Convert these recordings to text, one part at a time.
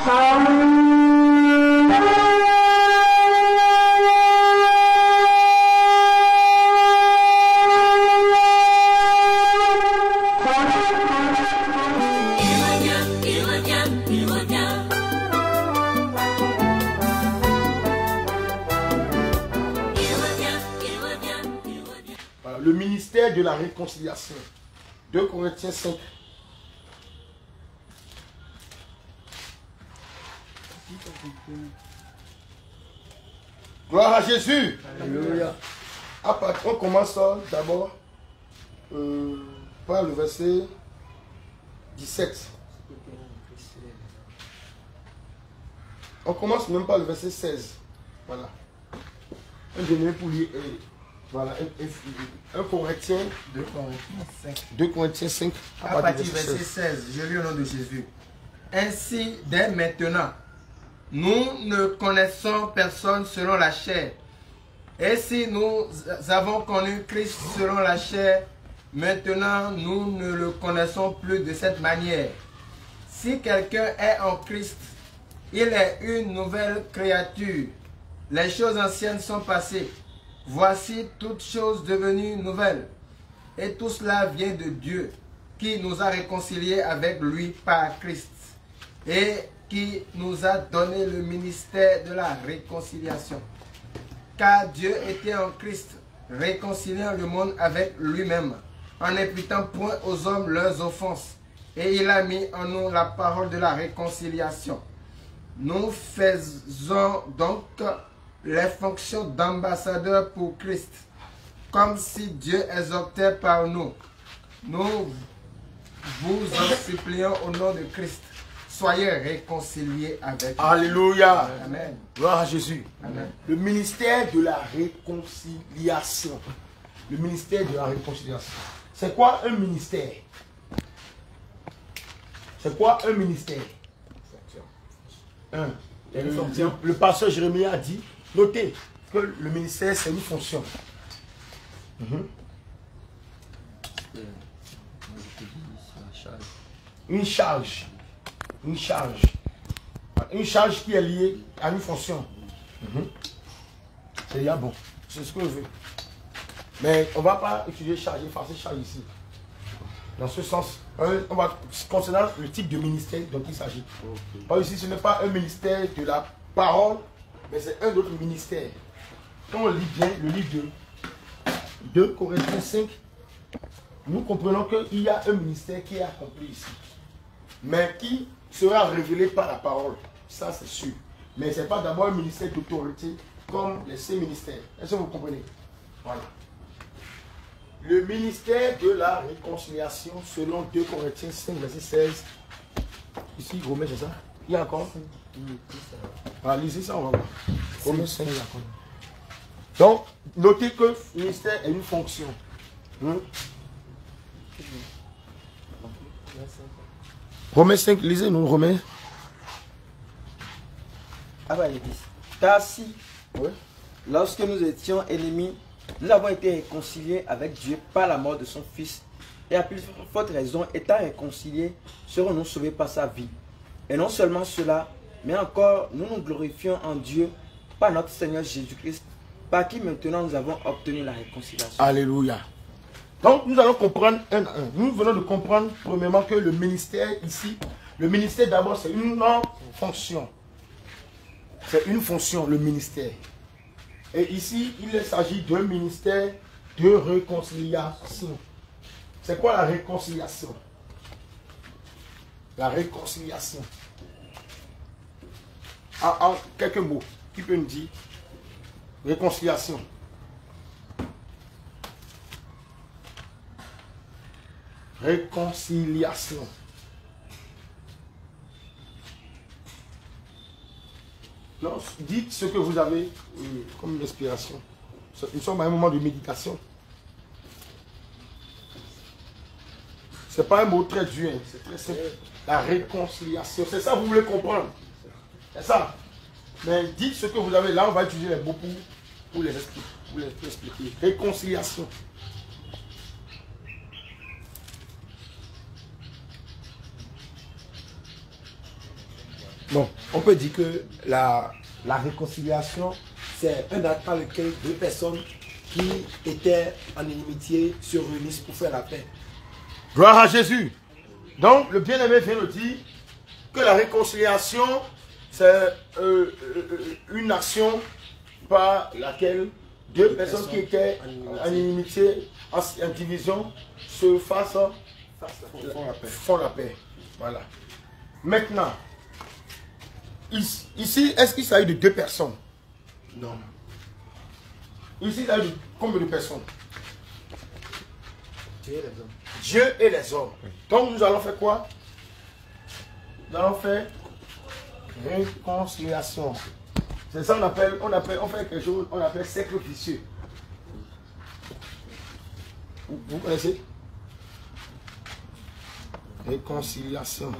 Le ministère de la réconciliation. 2 Corinthiens 5. Gloire à Jésus. Alléluia. On commence d'abord par le verset 17. On commence même par le verset 16. Voilà. Un dernier pour lire. Voilà, 1 Corinthiens 2 Corinthiens 5. À partir du verset 16, je lis au nom de Jésus. Ainsi, dès maintenant, nous ne connaissons personne selon la chair. Et si nous avons connu Christ selon la chair, maintenant nous ne le connaissons plus de cette manière. Si quelqu'un est en Christ, il est une nouvelle créature. Les choses anciennes sont passées. Voici toutes choses devenues nouvelles. Et tout cela vient de Dieu, qui nous a réconciliés avec lui par Christ, et qui nous a donné le ministère de la réconciliation. Car Dieu était en Christ, réconciliant le monde avec lui-même, en n'imputant point aux hommes leurs offenses. Et il a mis en nous la parole de la réconciliation. Nous faisons donc les fonctions d'ambassadeurs pour Christ, comme si Dieu exhortait par nous. Nous vous en supplions au nom de Christ. Soyez réconciliés avec nous. Alléluia. Amen. Gloire à Jésus. Amen. Le ministère de la réconciliation. Le ministère de la réconciliation. C'est quoi un ministère? C'est quoi un ministère? Le pasteur Jérémie a dit, notez que le ministère c'est une fonction. Une charge. Une charge. Une charge qui est liée à une fonction. C'est bien bon. C'est ce que je veux. Mais on ne va pas utiliser charge, effacer charge ici. Dans ce sens, on va concernant le type de ministère dont il s'agit. Ici, ce n'est pas un ministère de la parole, mais c'est un autre ministère. Quand on lit bien le livre de 2 Corinthiens 5, nous comprenons qu'il y a un ministère qui est accompli ici, mais qui sera révélé par la parole. Ça, c'est sûr. Mais ce n'est pas d'abord un ministère d'autorité comme les 6 ministères. Est-ce que vous comprenez? Voilà. Le ministère de la réconciliation selon 2 Corinthiens 5, verset 16. Ici, Romain, c'est ça? Il y a encore? Voilà, lisez ça, on va voir. Romain 5, il y a encore. Donc, notez que le ministère est une fonction. Romains 5, lisez-nous, Romains. Ah bah, il dit, car si, lorsque nous étions ennemis, nous avons été réconciliés avec Dieu par la mort de son Fils, et à plus forte raison, étant réconciliés, serons-nous sauvés par sa vie. Et non seulement cela, mais encore, nous nous glorifions en Dieu par notre Seigneur Jésus-Christ, par qui maintenant nous avons obtenu la réconciliation. Alléluia. Donc, nous allons comprendre un à un. Nous venons de comprendre, premièrement, que le ministère ici, le ministère d'abord, c'est une fonction. C'est une fonction, le ministère. Et ici, il s'agit d'un ministère de réconciliation. C'est quoi la réconciliation? La réconciliation. En quelques mots, qui peut nous dire réconciliation? Réconciliation. Non, dites ce que vous avez comme inspiration. Nous sommes à un moment de méditation. Ce n'est pas un mot très dur, c'est très simple. La réconciliation, c'est ça, vous voulez comprendre. C'est ça. Mais dites ce que vous avez. Là, on va utiliser les mots pour les expliquer. Réconciliation. Bon, on peut dire que la réconciliation, c'est un acte par lequel deux personnes qui étaient en inimitié se réunissent pour faire la paix. Gloire à Jésus. Donc, le bien-aimé vient de dire que la réconciliation, c'est une action par laquelle deux personnes qui étaient en inimitié, en division, se font la paix. Voilà. Maintenant, ici, est-ce qu'il s'agit de deux personnes? Non. Ici, il s'agit de combien de personnes? Dieu et les hommes. Dieu et les hommes. Oui. Donc, nous allons faire quoi? Nous allons faire réconciliation. C'est ça on fait quelque chose, on appelle cercle vicieux. Vous connaissez? Réconciliation.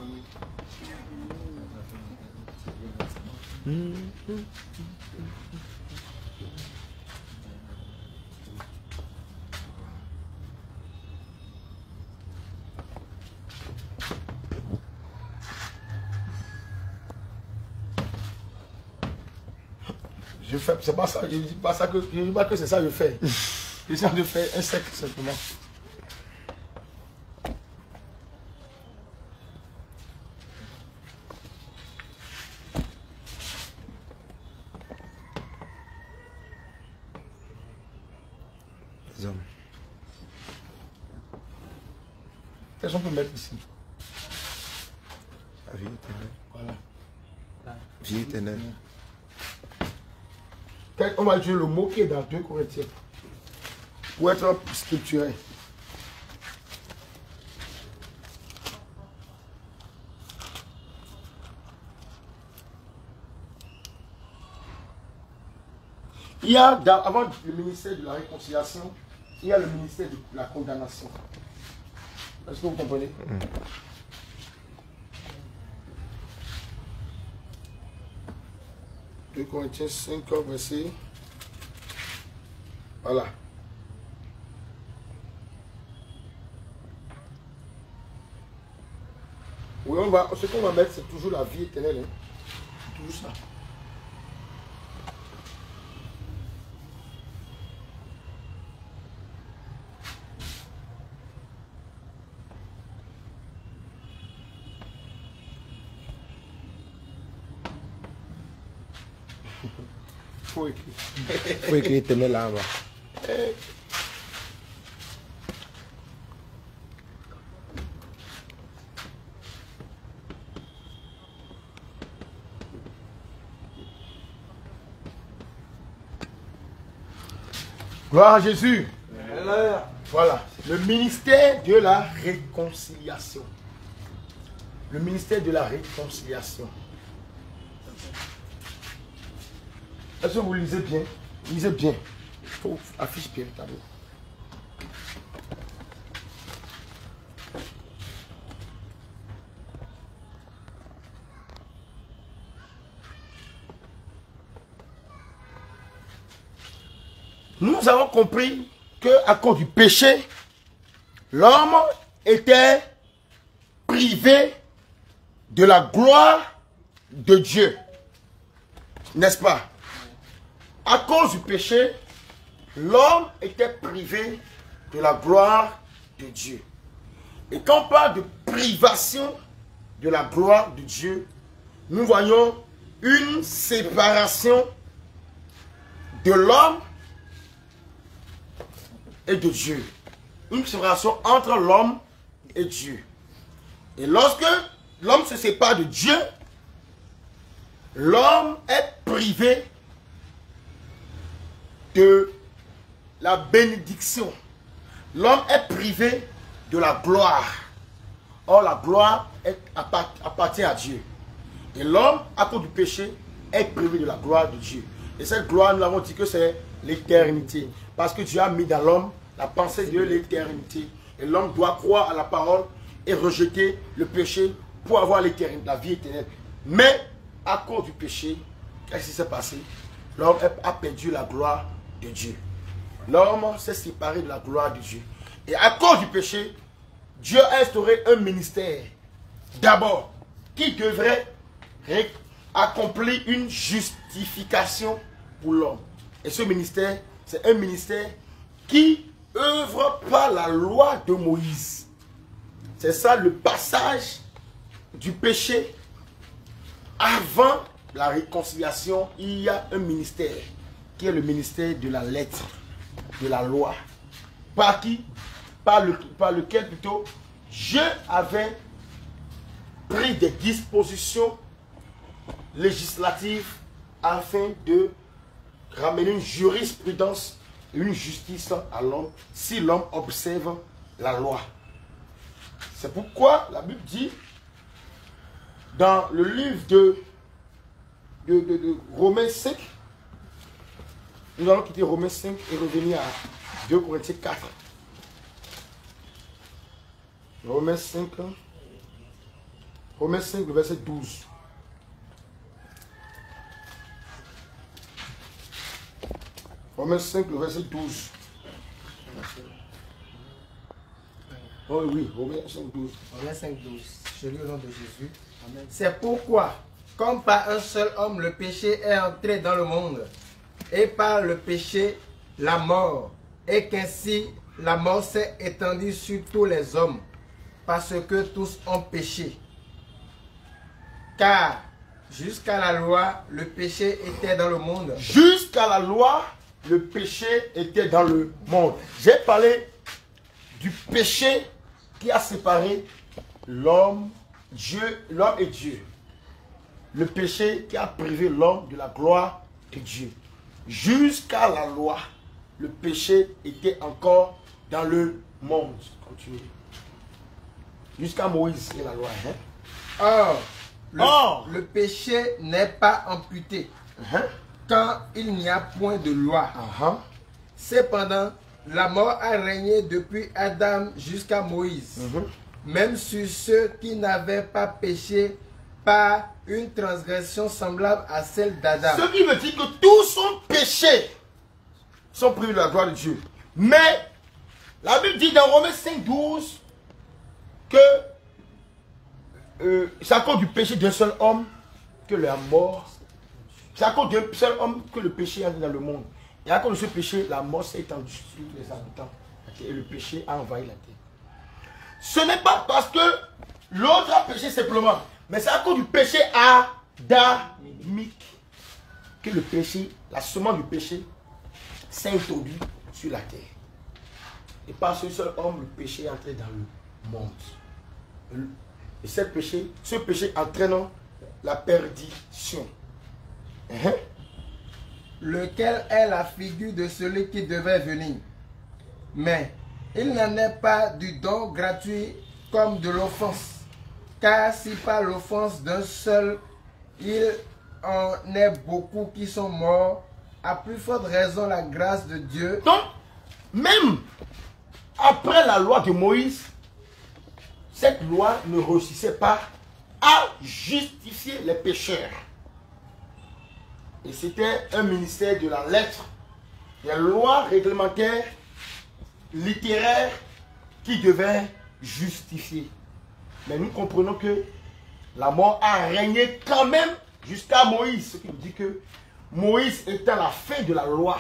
Je fais, c'est pas ça, je dis pas ça que je dis pas que c'est ça que je fais. J'essaie de faire un cercle simplement. Les hommes. Qu'est-ce qu'on peut mettre ici? La vie éternelle. Voilà. Vie éternelle. On va dire le mot qui est dans 2 Corinthiens pour être structuré. Il y a, avant le ministère de la réconciliation, il y a le ministère de la condamnation. Est-ce que vous comprenez? 2 Corinthiens 5, verset. Voilà. Oui, ce qu'on va mettre, c'est toujours la vie éternelle. Hein. C'est toujours ça. Faut écrire éternel là-bas. Gloire à Jésus. Voilà. Le ministère de la réconciliation. Le ministère de la réconciliation. Est-ce que vous lisez bien? Lisez bien. Il faut afficher bien le tableau. Nous avons compris qu'à cause du péché, l'homme était privé de la gloire de Dieu. N'est-ce pas? À cause du péché, l'homme était privé de la gloire de Dieu. Et quand on parle de privation de la gloire de Dieu, nous voyons une séparation de l'homme et de Dieu. Une séparation entre l'homme et Dieu. Et lorsque l'homme se sépare de Dieu, l'homme est privé de la bénédiction. L'homme est privé de la gloire. Or, la gloire appartient à Dieu. Et l'homme, à cause du péché, est privé de la gloire de Dieu. Et cette gloire, nous avons dit que c'est l'éternité. Parce que Dieu a mis dans l'homme la pensée de l'éternité. Et l'homme doit croire à la parole et rejeter le péché pour avoir l'éternité, la vie éternelle. Mais, à cause du péché, qu'est-ce qui s'est passé? L'homme a perdu la gloire de Dieu. L'homme s'est séparé de la gloire de Dieu. Et à cause du péché, Dieu a instauré un ministère. D'abord, qui devrait accomplit une justification pour l'homme. Et ce ministère, c'est un ministère qui œuvre par la loi de Moïse. C'est ça le passage du péché. Avant la réconciliation, il y a un ministère qui est le ministère de la lettre, de la loi. Par qui? Par lequel plutôt Dieu avait pris des dispositions législatives afin de ramener une jurisprudence, une justice à l'homme si l'homme observe la loi. C'est pourquoi la Bible dit dans le livre de Romains 5, nous allons quitter Romains 5 et revenir à 2 Corinthiens 4. Romains 5, le verset 12. Romains 5, le verset 12. Oh oui, Romains 5, 12. Romains 5, 12. Je lis au nom de Jésus. Amen. C'est pourquoi, comme par un seul homme le péché est entré dans le monde, et par le péché la mort, et qu'ainsi la mort s'est étendue sur tous les hommes, parce que tous ont péché. Car jusqu'à la loi, le péché était dans le monde. Jusqu'à la loi, le péché était dans le monde. J'ai parlé du péché qui a séparé l'homme et Dieu. Le péché qui a privé l'homme de la gloire de Dieu. Jusqu'à la loi, le péché était encore dans le monde. Continuez. Jusqu'à Moïse et la loi. Hein? Or, le péché n'est pas amputé quand il n'y a point de loi. Cependant, la mort a régné depuis Adam jusqu'à Moïse, même sur ceux qui n'avaient pas péché par une transgression semblable à celle d'Adam. Ce qui veut dire que tous ont péché, sont privés de la gloire de Dieu. Mais la Bible dit dans Romains 5, 12 que c'est à cause du péché d'un seul homme que la mort, c'est à cause d'un seul homme que le péché est dans le monde. Et à cause de ce péché, la mort s'est étendue sur les habitants. Et le péché a envahi la terre. Ce n'est pas parce que l'autre a péché simplement, mais c'est à cause du péché adamique que le péché, la semence du péché, s'est introduit sur la terre. Et par ce seul homme, le péché est entré dans le monde. Et ce péché entraînant la perdition. Lequel est la figure de celui qui devait venir. Mais il n'en est pas du don gratuit comme de l'offense. Car si par l'offense d'un seul, il en est beaucoup qui sont morts, à plus forte raison la grâce de Dieu. Donc, même après la loi de Moïse, cette loi ne réussissait pas à justifier les pécheurs. Et c'était un ministère de la lettre, des lois réglementaires, littéraires, qui devaient justifier. Mais nous comprenons que la mort a régné quand même jusqu'à Moïse. Ce qui nous dit que Moïse étant la fin de la loi.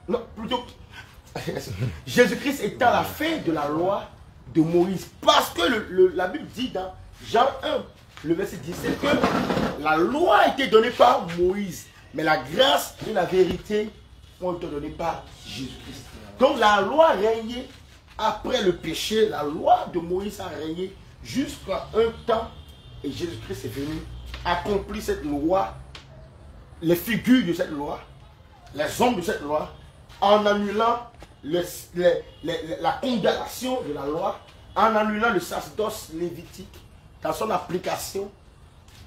Non, plutôt Jésus-Christ étant la fin de la loi de Moïse. Parce que la Bible dit dans Jean 1, le verset 17, que la loi a été donnée par Moïse. Mais la grâce et la vérité ont été données par Jésus-Christ. Donc la loi régnait après le péché. La loi de Moïse a régné jusqu'à un temps. Et Jésus-Christ est venu accomplir cette loi, les figures de cette loi, les hommes de cette loi, en annulant la condamnation de la loi, en annulant le sacerdoce lévitique dans son application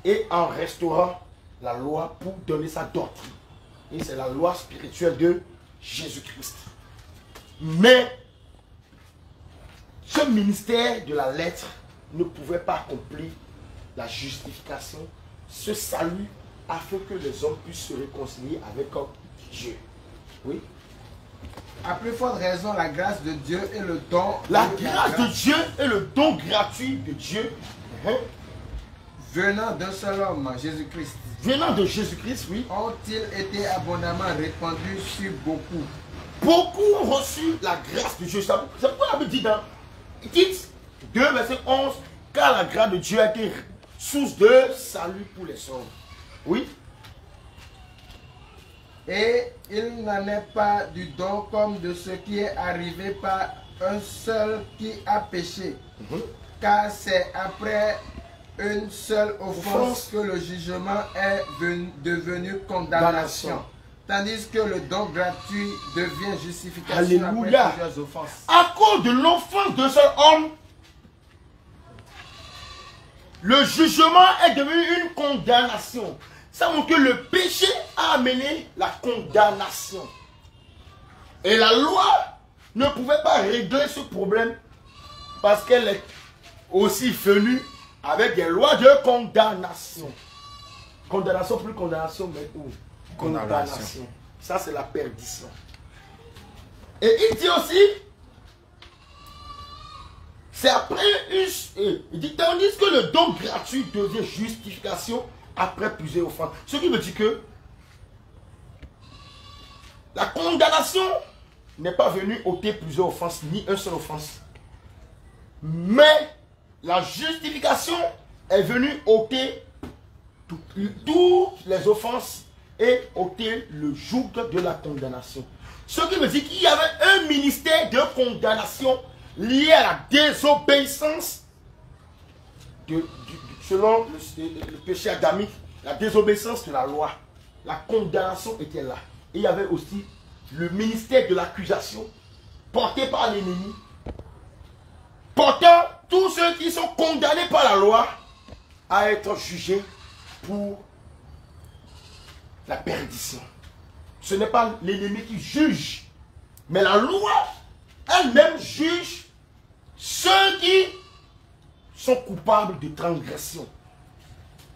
et en restaurant la loi pour donner sa doctrine. Et c'est la loi spirituelle de Jésus-Christ. Mais ce ministère de la lettre ne pouvait pas accomplir la justification, ce salut, afin que les hommes puissent se réconcilier avec Dieu. Oui. À plus forte raison, la grâce de Dieu et le don. La grâce de Dieu est le don gratuit de Dieu. venant d'un seul homme, Jésus-Christ, venant de Jésus-Christ, oui, ont-ils été abondamment répandus sur beaucoup. Beaucoup ont reçu la grâce de Dieu. C'est pourquoi la Bible dit dans Tite 2, verset 11, car la grâce de Dieu a été source de salut pour les hommes. Oui. Et il n'en est pas du don comme de ce qui est arrivé par un seul qui a péché. Car c'est après une seule offense que le jugement est devenu condamnation. Tandis que le don gratuit devient justification. Alléluia. Après plusieurs offenses. À cause de l'offense d'un seul homme, le jugement est devenu une condamnation. Ça montre que le péché a amené la condamnation. Et la loi ne pouvait pas régler ce problème parce qu'elle est aussi venue avec des lois de condamnation. Condamnation plus condamnation, mais où? Condamnation. Ça, c'est la perdition. Et il dit aussi, c'est après il dit, tandis que le don gratuit devient justification après plusieurs offenses. Ce qui veut dire que la condamnation n'est pas venue ôter plusieurs offenses, ni une seule offense. Mais la justification est venue ôter toutes les offenses et ôter le joug de la condamnation. Ce qui veut dire qu'il y avait un ministère de condamnation lié à la désobéissance selon le péché adamique, la désobéissance de la loi. La condamnation était là. Et il y avait aussi le ministère de l'accusation porté par l'ennemi, portant tous ceux qui sont condamnés par la loi à être jugés pour la perdition. Ce n'est pas l'ennemi qui juge, mais la loi elle-même juge ceux qui sont coupables de transgression.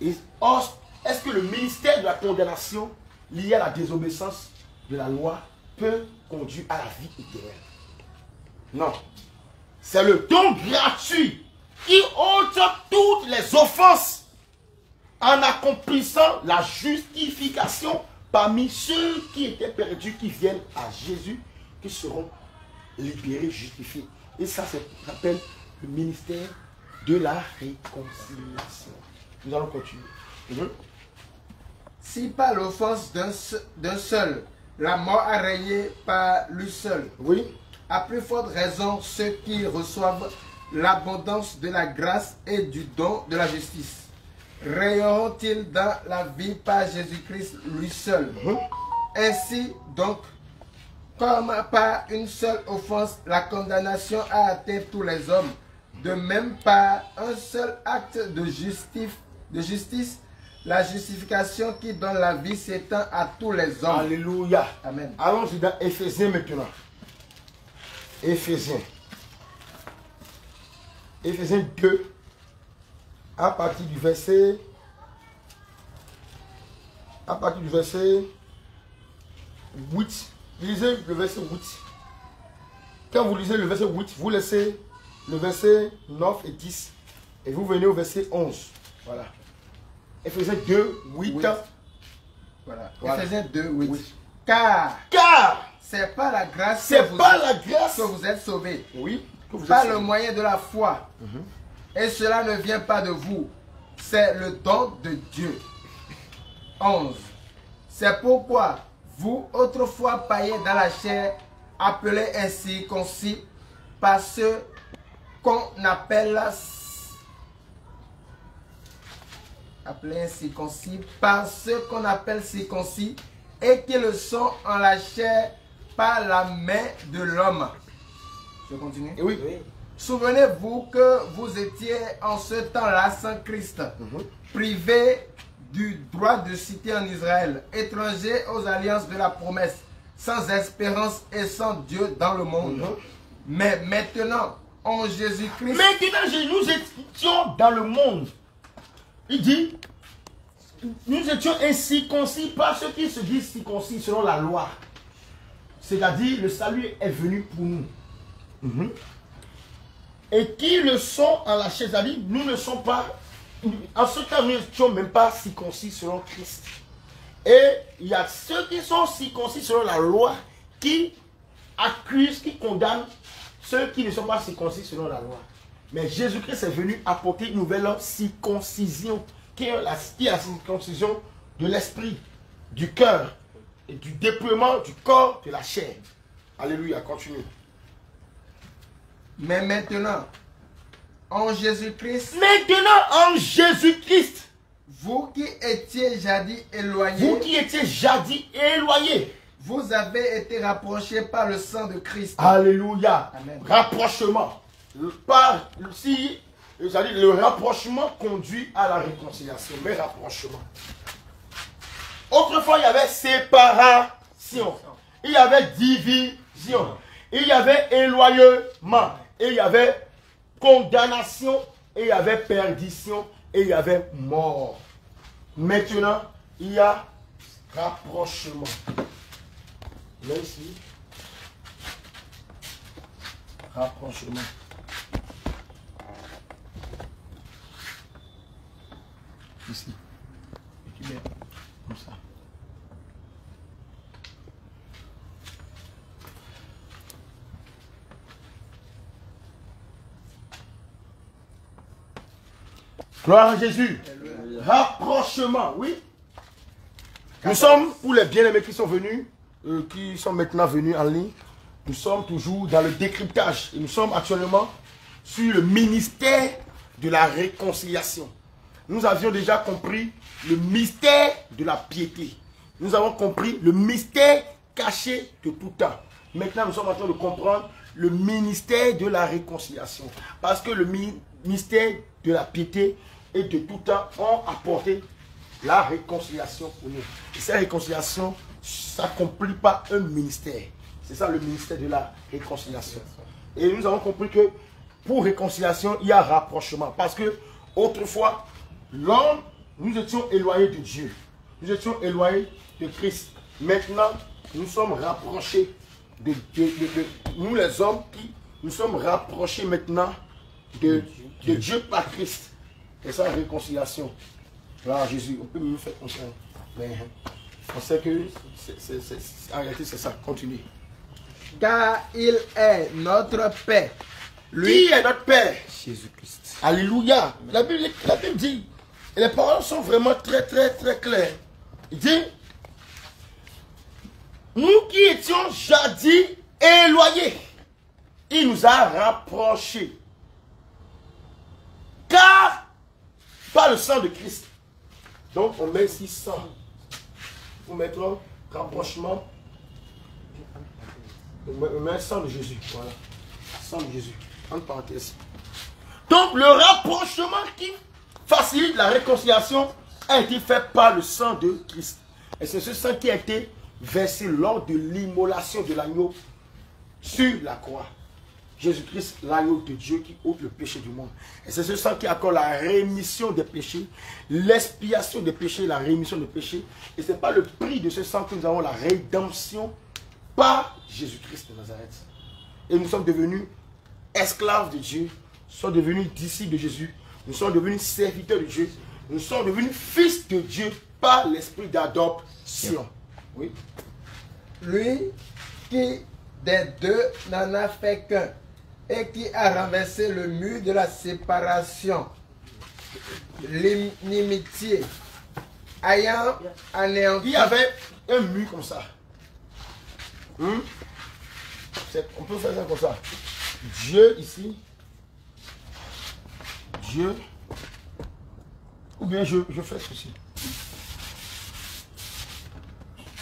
Et or, est-ce que le ministère de la condamnation lié à la désobéissance de la loi peut conduire à la vie éternelle? Non. C'est le don gratuit qui ôte toutes les offenses en accomplissant la justification parmi ceux qui étaient perdus, qui viennent à Jésus, qui seront libérés, justifiés. Et ça s'appelle le ministère de la réconciliation. Nous allons continuer. Si par l'offense d'un seul, la mort a régné par lui seul, Oui. à plus forte raison ceux qui reçoivent l'abondance de la grâce et du don de la justice rayeront-ils dans la vie par Jésus-Christ lui seul. Ainsi donc, comme par une seule offense la condamnation a atteint tous les hommes, de même par un seul acte de justice, la justification qui donne la vie s'étend à tous les hommes. Alléluia. Amen. Allons-y dans Éphésiens maintenant. Éphésiens 2, à partir du verset 8. Lisez le verset 8. Quand vous lisez le verset 8, vous laissez le verset 9 et 10 et vous venez au verset 11. Voilà. Éphésiens 2, 8. Voilà. Voilà. Éphésiens 2, 8. Oui. Car c'est par la grâce que vous êtes sauvés. Oui. Par le moyen de la foi. Et cela ne vient pas de vous. C'est le don de Dieu. 11. C'est pourquoi vous, autrefois païens dans la chair, appelés incirconcis par ce qu'on appelle circoncis, et qui le sont en la chair par la main de l'homme. Je continue. Oui. Souvenez-vous que vous étiez en ce temps-là sans Christ, privés du droit de cité en Israël, étrangers aux alliances de la promesse, sans espérance et sans Dieu dans le monde. Mais maintenant, en Jésus-Christ... Maintenant, nous étions dans le monde. Il dit, nous étions incirconcis par ceux qui se disent circoncis selon la loi. C'est-à-dire, le salut est venu pour nous. Et qui le sont en la chair, c'est-à-dire, nous ne sommes pas en ce temps, nous n'étions même pas circoncis selon Christ. Et il y a ceux qui sont circoncis selon la loi qui accusent, qui condamnent ceux qui ne sont pas circoncis selon la loi. Mais Jésus-Christ est venu apporter une nouvelle circoncision, qui est la circoncision de l'esprit, du cœur et du déploiement du corps de la chair. Alléluia, continue. Mais maintenant, en Jésus-Christ, vous qui étiez jadis éloignés, vous avez été rapprochés par le sang de Christ. Alléluia. Amen. Rapprochement. Le rapprochement conduit à la réconciliation. Mais rapprochement. Autrefois, il y avait séparation. Il y avait division. Il y avait éloignement. Et il y avait condamnation. Et il y avait perdition. Et il y avait mort. Maintenant, il y a rapprochement. Là ici. Rapprochement. Ici. Et qui met comme ça. Gloire à Jésus. Rapprochement, oui. Nous sommes, pour les bien-aimés qui sont venus, qui sont maintenant venus en ligne, nous sommes toujours dans le décryptage. Et nous sommes actuellement sur le ministère de la réconciliation. Nous avions déjà compris le mystère de la piété. Nous avons compris le mystère caché de tout temps. Maintenant, nous sommes en train de comprendre le ministère de la réconciliation. Parce que le ministère de la piété et de tout temps ont apporté la réconciliation pour nous. Et cette réconciliation ne s'accomplit pas un ministère. C'est ça le ministère de la réconciliation. Et nous avons compris que pour réconciliation, il y a rapprochement. Parce que autrefois, l'homme, nous étions éloignés de Dieu. Nous étions éloignés de Christ. Maintenant, nous sommes rapprochés de nous les hommes qui nous sommes rapprochés maintenant de Dieu par Christ. C'est ça la réconciliation. Là, Jésus, on peut mieux faire comme ça. Mais on sait que en réalité c'est ça. Continue. Car il est notre Père. Lui est notre Père. Jésus-Christ. Alléluia. La Bible dit, et les paroles sont vraiment très claires. Il dit, nous qui étions jadis éloignés, il nous a rapprochés. Car, par le sang de Christ. Donc, on met ici sang. Pour mettre rapprochement. On met sang de Jésus. Voilà. Sang de Jésus. Entre parenthèses. Donc, le rapprochement qui facilite la réconciliation a été fait par le sang de Christ. Et c'est ce sang qui a été versé lors de l'immolation de l'agneau sur la croix. Jésus-Christ, l'agneau de Dieu qui ôte le péché du monde. Et c'est ce sang qui accorde la rémission des péchés, l'expiation des péchés, la rémission des péchés. Et ce n'est pas le prix de ce sang que nous avons la rédemption par Jésus-Christ de Nazareth. Et nous sommes devenus esclaves de Dieu, nous sommes devenus disciples de Jésus, nous sommes devenus serviteurs de Dieu, nous sommes devenus fils de Dieu par l'esprit d'adoption. Oui. Lui qui des deux n'en a fait qu'un et qui a renversé le mur de la séparation, l'inimitié, ayant anéanti. Il y avait un mur comme ça. On peut faire ça comme ça. Dieu ici. Dieu. Ou bien je fais ceci.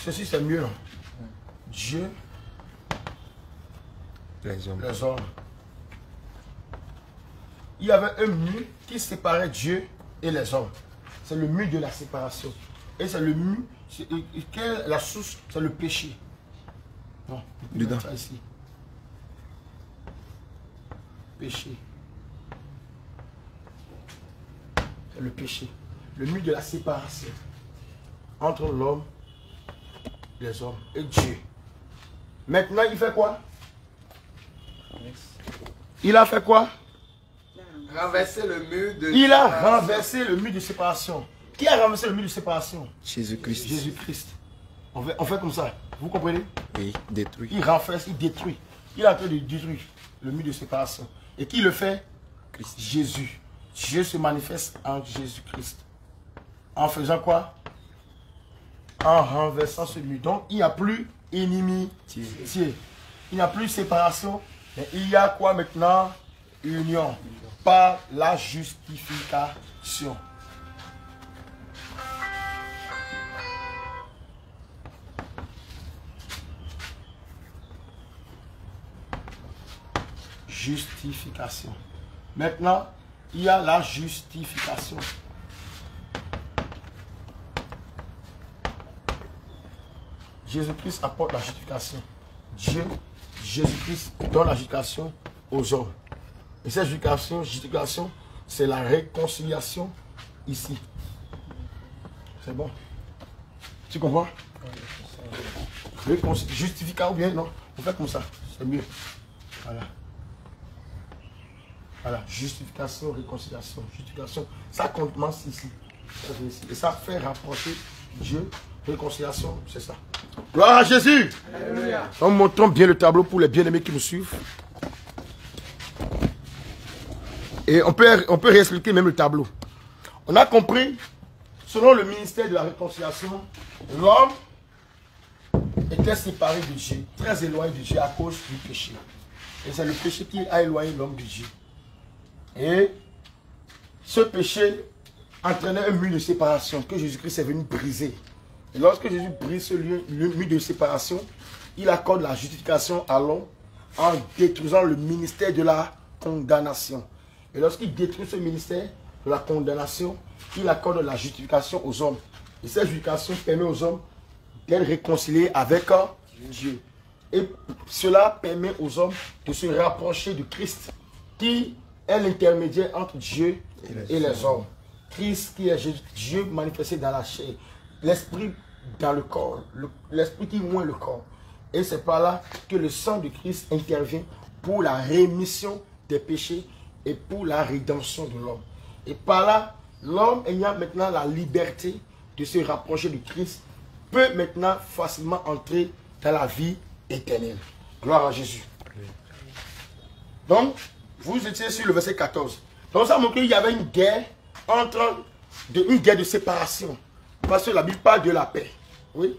Ceci c'est mieux. Dieu. Les hommes. Les hommes. Il y avait un mur qui séparait Dieu et les hommes. C'est le mur de la séparation. Et c'est le mur, quelle est la source? C'est le péché. Non, dedans. Ça ici. Péché. C'est le péché. Le mur de la séparation entre l'homme, les hommes et Dieu. Maintenant, il fait quoi? Il a fait quoi? renversé le mur de Il a séparation. renversé le mur de séparation. Qui a renversé le mur de séparation? Jésus-Christ. Jésus-Christ. On fait comme ça. Vous comprenez? Oui, détruit. Il renverse, il détruit. Il est en train de détruire le mur de séparation. Et qui le fait? Christ. Jésus. Dieu se manifeste en Jésus-Christ. En faisant quoi? En renversant ce mur. Donc, il n'y a plus inimitié. Il n'y a plus séparation. Mais il y a quoi maintenant? Union. Par la justification. Justification. Maintenant, il y a la justification. Jésus-Christ apporte la justification. Dieu, Jésus-Christ donne la justification aux hommes. Et cette justification, c'est la réconciliation ici. C'est bon? Tu comprends? Justification ou bien non? On fait comme ça, c'est mieux. Voilà. Voilà, justification, réconciliation, justification, ça commence ici. Et ça fait rapprocher Dieu, réconciliation, c'est ça. Gloire à Jésus. Alléluia. Donc montrons bien le tableau pour les bien-aimés qui nous suivent. Et on peut réexpliquer même le tableau. On a compris, selon le ministère de la réconciliation, l'homme était séparé de Dieu, très éloigné de Dieu à cause du péché. Et c'est le péché qui a éloigné l'homme de Dieu. Et ce péché entraînait un mur de séparation que Jésus-Christ est venu briser. Et lorsque Jésus brise ce mur de séparation, il accorde la justification à l'homme en détruisant le ministère de la condamnation. Et lorsqu'il détruit ce ministère de la condamnation, il accorde la justification aux hommes. Et cette justification permet aux hommes d'être réconciliés avec Dieu. Et cela permet aux hommes de se rapprocher de Christ, qui est l'intermédiaire entre Dieu et les hommes. Christ qui est Dieu manifesté dans la chair, l'esprit dans le corps, l'esprit qui moint le corps. Et c'est par là que le sang de Christ intervient pour la rémission des péchés et pour la rédemption de l'homme. Et par là, l'homme ayant maintenant la liberté de se rapprocher de Christ, peut maintenant facilement entrer dans la vie éternelle. Gloire à Jésus. Donc, vous étiez sur le verset 14. Donc ça montre qu'il y avait une guerre une guerre de séparation. Parce que la Bible parle de la paix. Oui.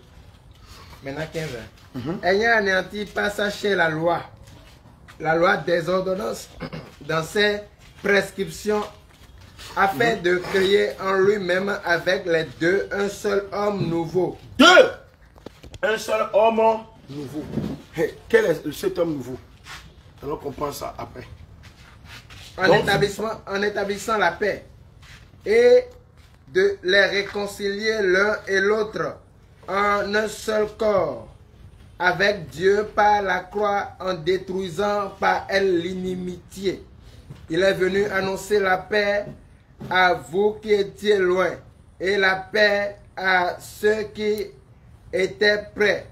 Maintenant 15. Ayant anéanti par sa chair la loi des ordonnances, dans ses prescriptions, afin de créer en lui-même avec les deux un seul homme nouveau. Un seul homme nouveau. Hey, quel est cet homme nouveau? Alors qu'on comprend ça après. En établissant la paix et de les réconcilier l'un et l'autre en un seul corps avec Dieu par la croix, en détruisant par elle l'inimitié. Il est venu annoncer la paix à vous qui étiez loin et la paix à ceux qui étaient près,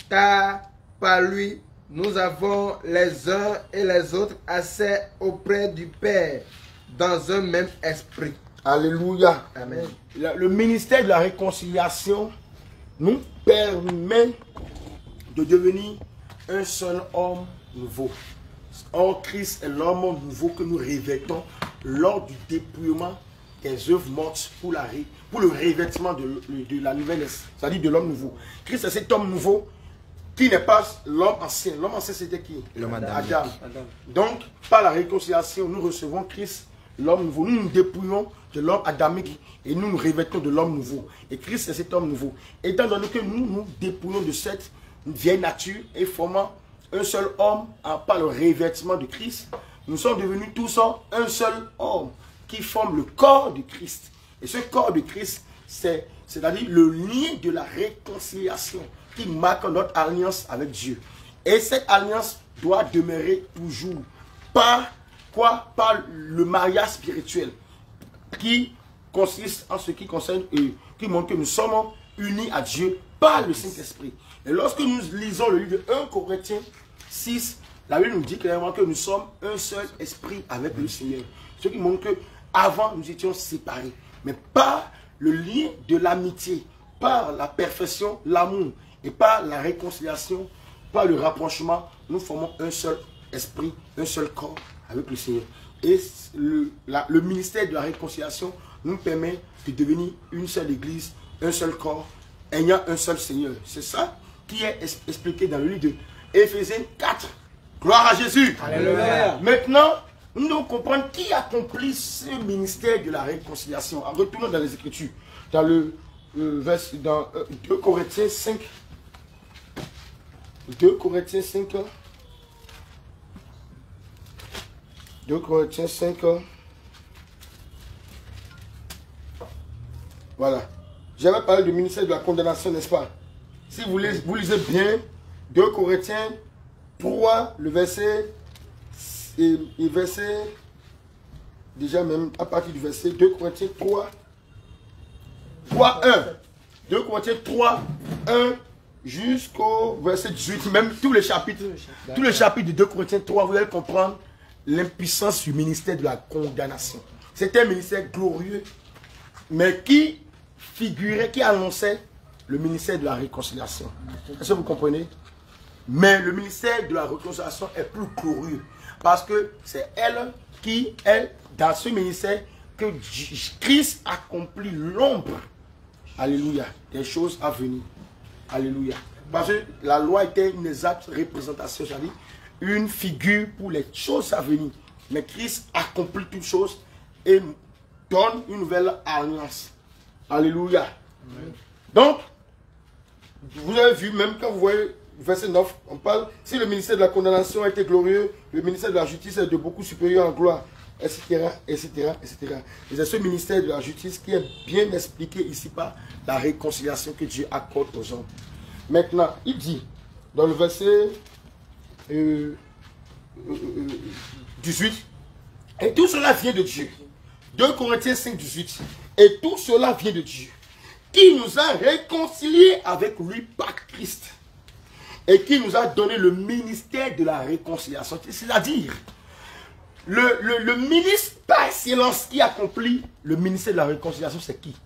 car par lui nous avons les uns et les autres accès auprès du Père dans un même esprit. Alléluia. Amen. Le ministère de la réconciliation nous permet de devenir un seul homme nouveau. Or, Christ est l'homme nouveau que nous revêtons lors du dépouillement des œuvres mortes pour le revêtement de la nouvelle, c'est-à-dire de l'homme nouveau. Christ est cet homme nouveau qui n'est pas l'homme ancien. L'homme ancien, c'était qui? L'homme Adam. Donc, par la réconciliation, nous recevons Christ, l'homme nouveau. Nous nous dépouillons de l'homme adamique et nous nous revêtons de l'homme nouveau. Et Christ est cet homme nouveau. Étant donné que nous nous dépouillons de cette vieille nature et formant un seul homme par le revêtement de Christ, nous sommes devenus tous un seul homme qui forme le corps de Christ. Et ce corps de Christ, c'est-à-dire le lien de la réconciliation qui marque notre alliance avec Dieu. Et cette alliance doit demeurer toujours. Par quoi? Par le mariage spirituel qui consiste en ce qui concerne et qui montre que nous sommes unis à Dieu par le Saint-Esprit. Et lorsque nous lisons le livre de 1 Corinthiens 6, la Bible nous dit clairement que nous sommes un seul esprit avec le Seigneur. Ce qui montre que avant nous étions séparés. Mais par le lien de l'amitié, par la perfection, l'amour, et par la réconciliation, par le rapprochement, nous formons un seul esprit, un seul corps avec le Seigneur. Et le ministère de la réconciliation nous permet de devenir une seule église, un seul corps, ayant un seul Seigneur. C'est ça qui est expliqué dans le livre de Éphésiens 4. Gloire à Jésus. Alléluia. Maintenant, nous devons comprendre qui accomplit ce ministère de la réconciliation. En retournant dans les Écritures, dans le verset, dans 2 Corinthiens 5. 2 Corinthiens 5. 2 Corinthiens 5. Voilà. J'avais parlé du ministère de la condamnation, n'est-ce pas? Si vous lisez bien, 2 Corinthiens 3, le verset, et verset, déjà même à partir du verset 2 Corinthiens 3, 1. 2 Corinthiens 3, 1 jusqu'au verset 18, même tous les chapitres de 2 Corinthiens 3, vous allez comprendre l'impuissance du ministère de la condamnation. C'était un ministère glorieux, mais qui figurait, qui annonçait le ministère de la réconciliation. Est-ce que vous comprenez? Mais le ministère de la réconciliation est plus glorieux, parce que c'est elle qui est dans ce ministère que Christ accomplit l'ombre, alléluia, des choses à venir. Alléluia. Parce que la loi était une exacte représentation, c'est-à-dire une figure pour les choses à venir. Mais Christ accomplit toutes choses et donne une nouvelle alliance. Alléluia. Amen. Donc, vous avez vu, même quand vous voyez verset 9, on parle, si le ministère de la condamnation a été glorieux, le ministère de la justice est de beaucoup supérieur en gloire, etc., etc., etc. Et c'est ce ministère de la justice qui est bien expliqué ici par la réconciliation que Dieu accorde aux hommes. Maintenant, il dit, dans le verset 18, et tout cela vient de Dieu. 2 Corinthiens 5, 18. Et tout cela vient de Dieu, qui nous a réconciliés avec lui par Christ, et qui nous a donné le ministère de la réconciliation. C'est-à-dire, le ministre par excellence qui accomplit le ministère de la réconciliation, c'est qui?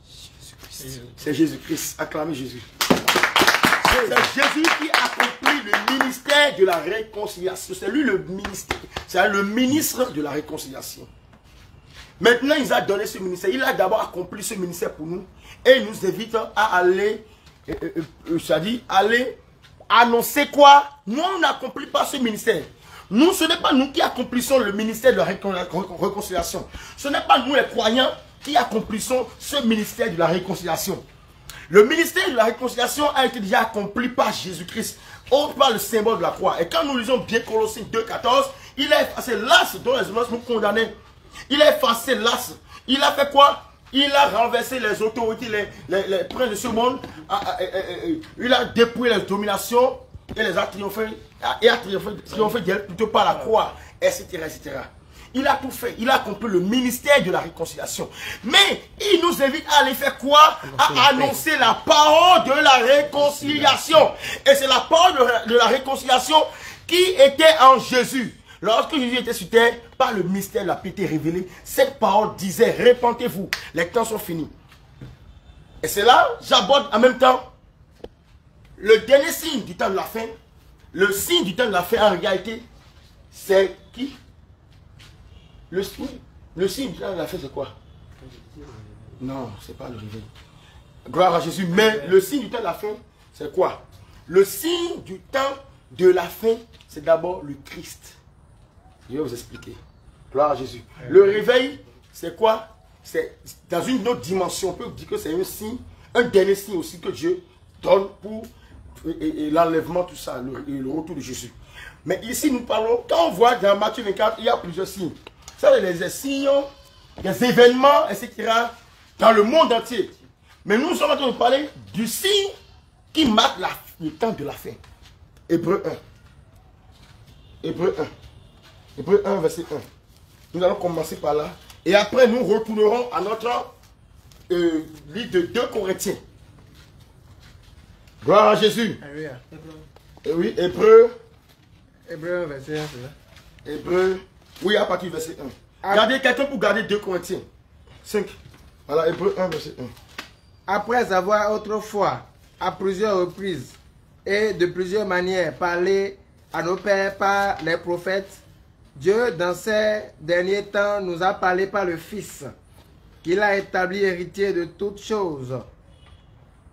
Jésus-Christ. C'est Jésus-Christ. Acclamez Jésus. C'est Jésus qui accomplit le ministère de la réconciliation. C'est lui le ministère. C'est le ministre de la réconciliation. Maintenant, il a donné ce ministère. Il a d'abord accompli ce ministère pour nous. Et il nous invite à aller, c'est-à-dire aller annoncer quoi? Nous, on n'accomplit pas ce ministère. Nous, ce n'est pas nous qui accomplissons le ministère de la réconciliation. Ce n'est pas nous les croyants qui accomplissons ce ministère de la réconciliation. Le ministère de la réconciliation a été déjà accompli par Jésus-Christ, par le symbole de la croix. Et quand nous lisons bien Colossiens 2,14, il a effacé l'as dont les hommes nous condamnaient. Il a effacé l'as. Il a fait quoi? Il a renversé les autorités, les princes de ce monde. Il a dépouillé les dominations et les a triomphé. Et a triomphé d'elle plutôt par la croix, etc., etc. Il a tout fait. Il a accompli le ministère de la réconciliation. Mais il nous invite à aller faire quoi? À annoncer la parole de la réconciliation. Et c'est la parole de la réconciliation qui était en Jésus. Lorsque Jésus était sur terre, par le mystère de la piété révélée, cette parole disait, répentez-vous, les temps sont finis. Et c'est là, j'aborde en même temps le dernier signe du temps de la fin. Le signe du temps de la fin, en réalité, c'est qui? Le signe du temps de la fin, c'est quoi? Non, c'est pas le réveil. Gloire à Jésus. Mais le signe du temps de la fin, c'est quoi? Le signe du temps de la fin, c'est d'abord le Christ. Je vais vous expliquer. Gloire à Jésus. Le réveil, c'est quoi? C'est dans une autre dimension. On peut dire que c'est un signe, un dernier signe aussi que Dieu donne pour l'enlèvement, tout ça, le retour de Jésus. Mais ici, nous parlons, quand on voit dans Matthieu 24, il y a plusieurs signes. Ça, c'est les signes, des événements, etc. dans le monde entier. Mais nous sommes en train de parler du signe qui marque le temps de la fin. Hébreux 1. Hébreux 1. Hébreux 1, verset 1. Nous allons commencer par là. Et après, nous retournerons à notre livre de 2 Corinthiens. Gloire à Jésus. Et oui, Hébreux. Hébreux 1, verset 1, c'est ça. Hébreux. Oui, à partir du verset 1. Gardez quelqu'un pour garder 2 Corinthiens 5. Voilà, Hébreu 1, verset 1. Après avoir autrefois, à plusieurs reprises et de plusieurs manières, parlé à nos pères par les prophètes, Dieu, dans ces derniers temps, nous a parlé par le Fils, qu'il a établi héritier de toutes choses,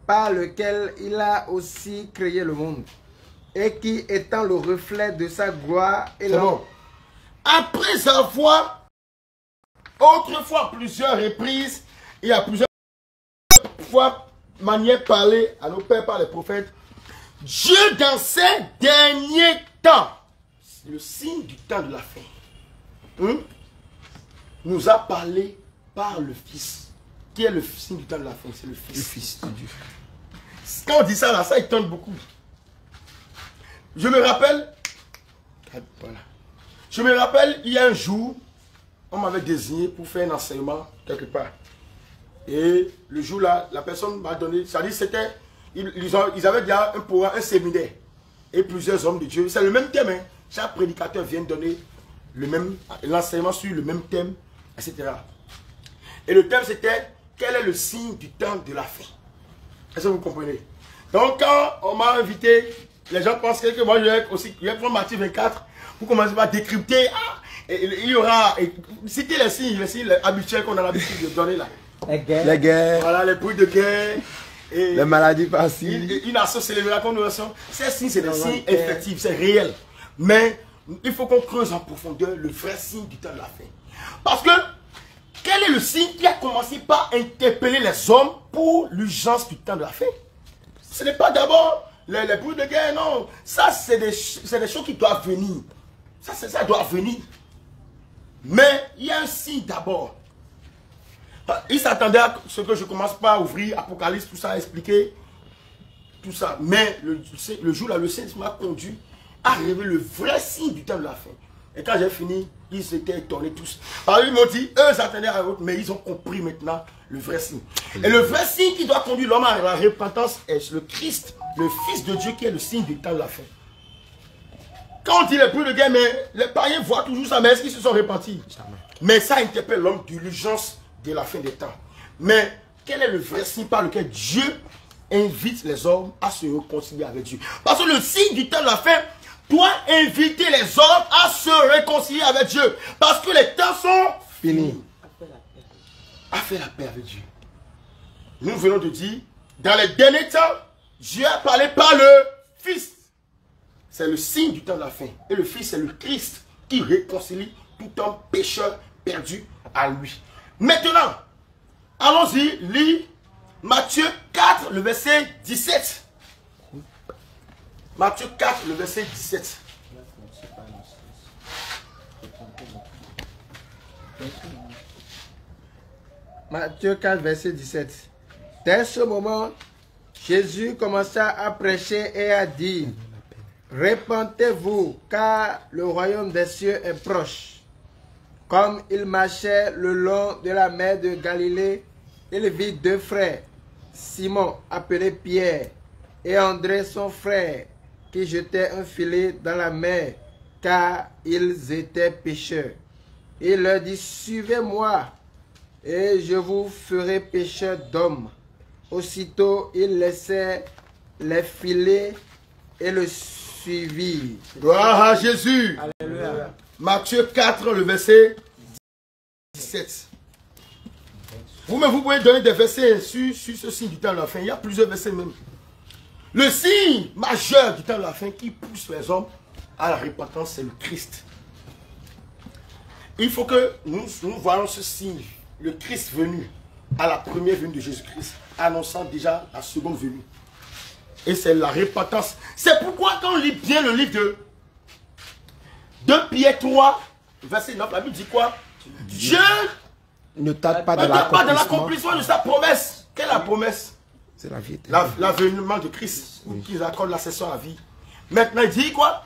par lequel il a aussi créé le monde, et qui, étant le reflet de sa gloire, et bon. Après avoir autrefois plusieurs reprises et à plusieurs fois manière parler à nos pères par les prophètes, Dieu dans ces derniers temps, le signe du temps de la fin, nous a parlé par le Fils. Qui est le signe du temps de la fin? C'est le Fils. Le Fils de Dieu. Quand on dit ça, là, ça étonne beaucoup. Je me rappelle, voilà. Je me rappelle, il y a un jour, on m'avait désigné pour faire un enseignement quelque part. Et le jour là, la personne m'a donné, ça dit c'était, ils avaient déjà un programme, un séminaire. Et plusieurs hommes de Dieu, c'est le même thème, hein. Chaque prédicateur vient donner l'enseignement sur le même thème, etc. Et le thème c'était, quel est le signe du temps de la fin? Est-ce que vous comprenez? Donc quand on m'a invité, les gens pensent que moi je vais prendre Matthieu 24 pour commencer par décrypter. Il y aura, c'était les signes habituels qu'on a l'habitude de donner là. Les guerres. Voilà, les bruits de guerre. Et les maladies par-ci. Une nation célèbre la condamnation. Ces signes, c'est des signes effectifs, c'est réel. Mais il faut qu'on creuse en profondeur le vrai signe du temps de la fin. Parce que, quel est le signe qui a commencé par interpeller les hommes pour l'urgence du temps de la fin? Ce n'est pas d'abord les bruits de guerre, non. Ça, c'est des choses qui doivent venir. Ça doit venir. Mais il y a un signe d'abord. Il s'attendait à ce que je commence par ouvrir Apocalypse, tout ça, à expliquer tout ça. Mais le jour là, le Seigneur m'a conduit à révéler le vrai signe du temps de la fin. Et quand j'ai fini, ils étaient étonnés tous. Alors ils m'ont dit, eux s'attendaient à l'autre, mais ils ont compris maintenant le vrai signe. Et le vrai signe qui doit conduire l'homme à la repentance est le Christ, le Fils de Dieu, qui est le signe du temps de la fin. Quand on dit les bruits de guerre, mais les païens voient toujours ça, mais est-ce qu'ils se sont repentis? Mais ça interpelle l'homme de l'urgence de la fin des temps. Mais quel est le vrai signe par lequel Dieu invite les hommes à se réconcilier avec Dieu? Parce que le signe du temps de la fin doit inviter les hommes à se réconcilier avec Dieu. Parce que les temps sont finis. À faire la paix avec Dieu. Nous venons de dire, dans les derniers temps, Dieu a parlé par le Fils. C'est le signe du temps de la fin. Et le Fils, c'est le Christ qui réconcilie tout homme pécheur perdu à lui. Maintenant, allons-y, lis Matthieu 4, le verset 17. Matthieu 4, le verset 17. Matthieu 4, verset 17. Dès ce moment, Jésus commença à prêcher et à dire, répentez-vous, car le royaume des cieux est proche. Comme il marchait le long de la mer de Galilée, il vit 2 frères, Simon, appelé Pierre, et André, son frère, qui jetaient un filet dans la mer, car ils étaient pêcheurs. Il leur dit, suivez-moi, et je vous ferai pêcheurs d'hommes. Aussitôt, il laissait les filets et le suivit. Gloire à Jésus. Alléluia. Matthieu 4, le verset 17. Vous-même, vous pouvez donner des versets sur ce signe du temps de la fin. Il y a plusieurs versets même. Le signe majeur du temps de la fin qui pousse les hommes à la repentance, c'est le Christ. Il faut que nous voyons ce signe, le Christ venu à la première venue de Jésus-Christ, annonçant déjà la seconde venue. Et c'est la repentance. C'est pourquoi quand on lit bien le livre de 2 Pierre 3, verset 9, la Bible dit quoi? Dieu ne tarde pas de dans l'accomplissement de sa promesse. Quelle est la promesse? C'est la vie. L'avènement de Christ, qui accorde l'accession à la vie. Maintenant, il dit quoi?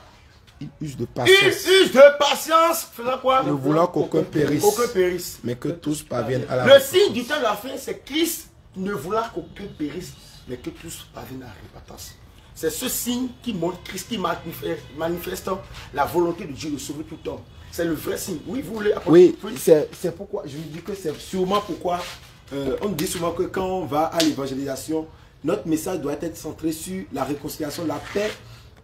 Il use de patience. Il use de patience, faisant quoi? Ne voulant qu'aucun périsse. Mais que tous parviennent à la repentance. Le signe du temps de la fin, c'est Christ ne voulant qu'aucun périsse, mais que tous parviennent à la repentance. C'est ce signe qui montre Christ, qui manifeste la volonté de Dieu de sauver tout homme. C'est le vrai signe. Oui, vous voulez Oui, c'est pourquoi, je me dis que c'est sûrement pourquoi on dit souvent que quand on va à l'évangélisation, notre message doit être centré sur la réconciliation, la paix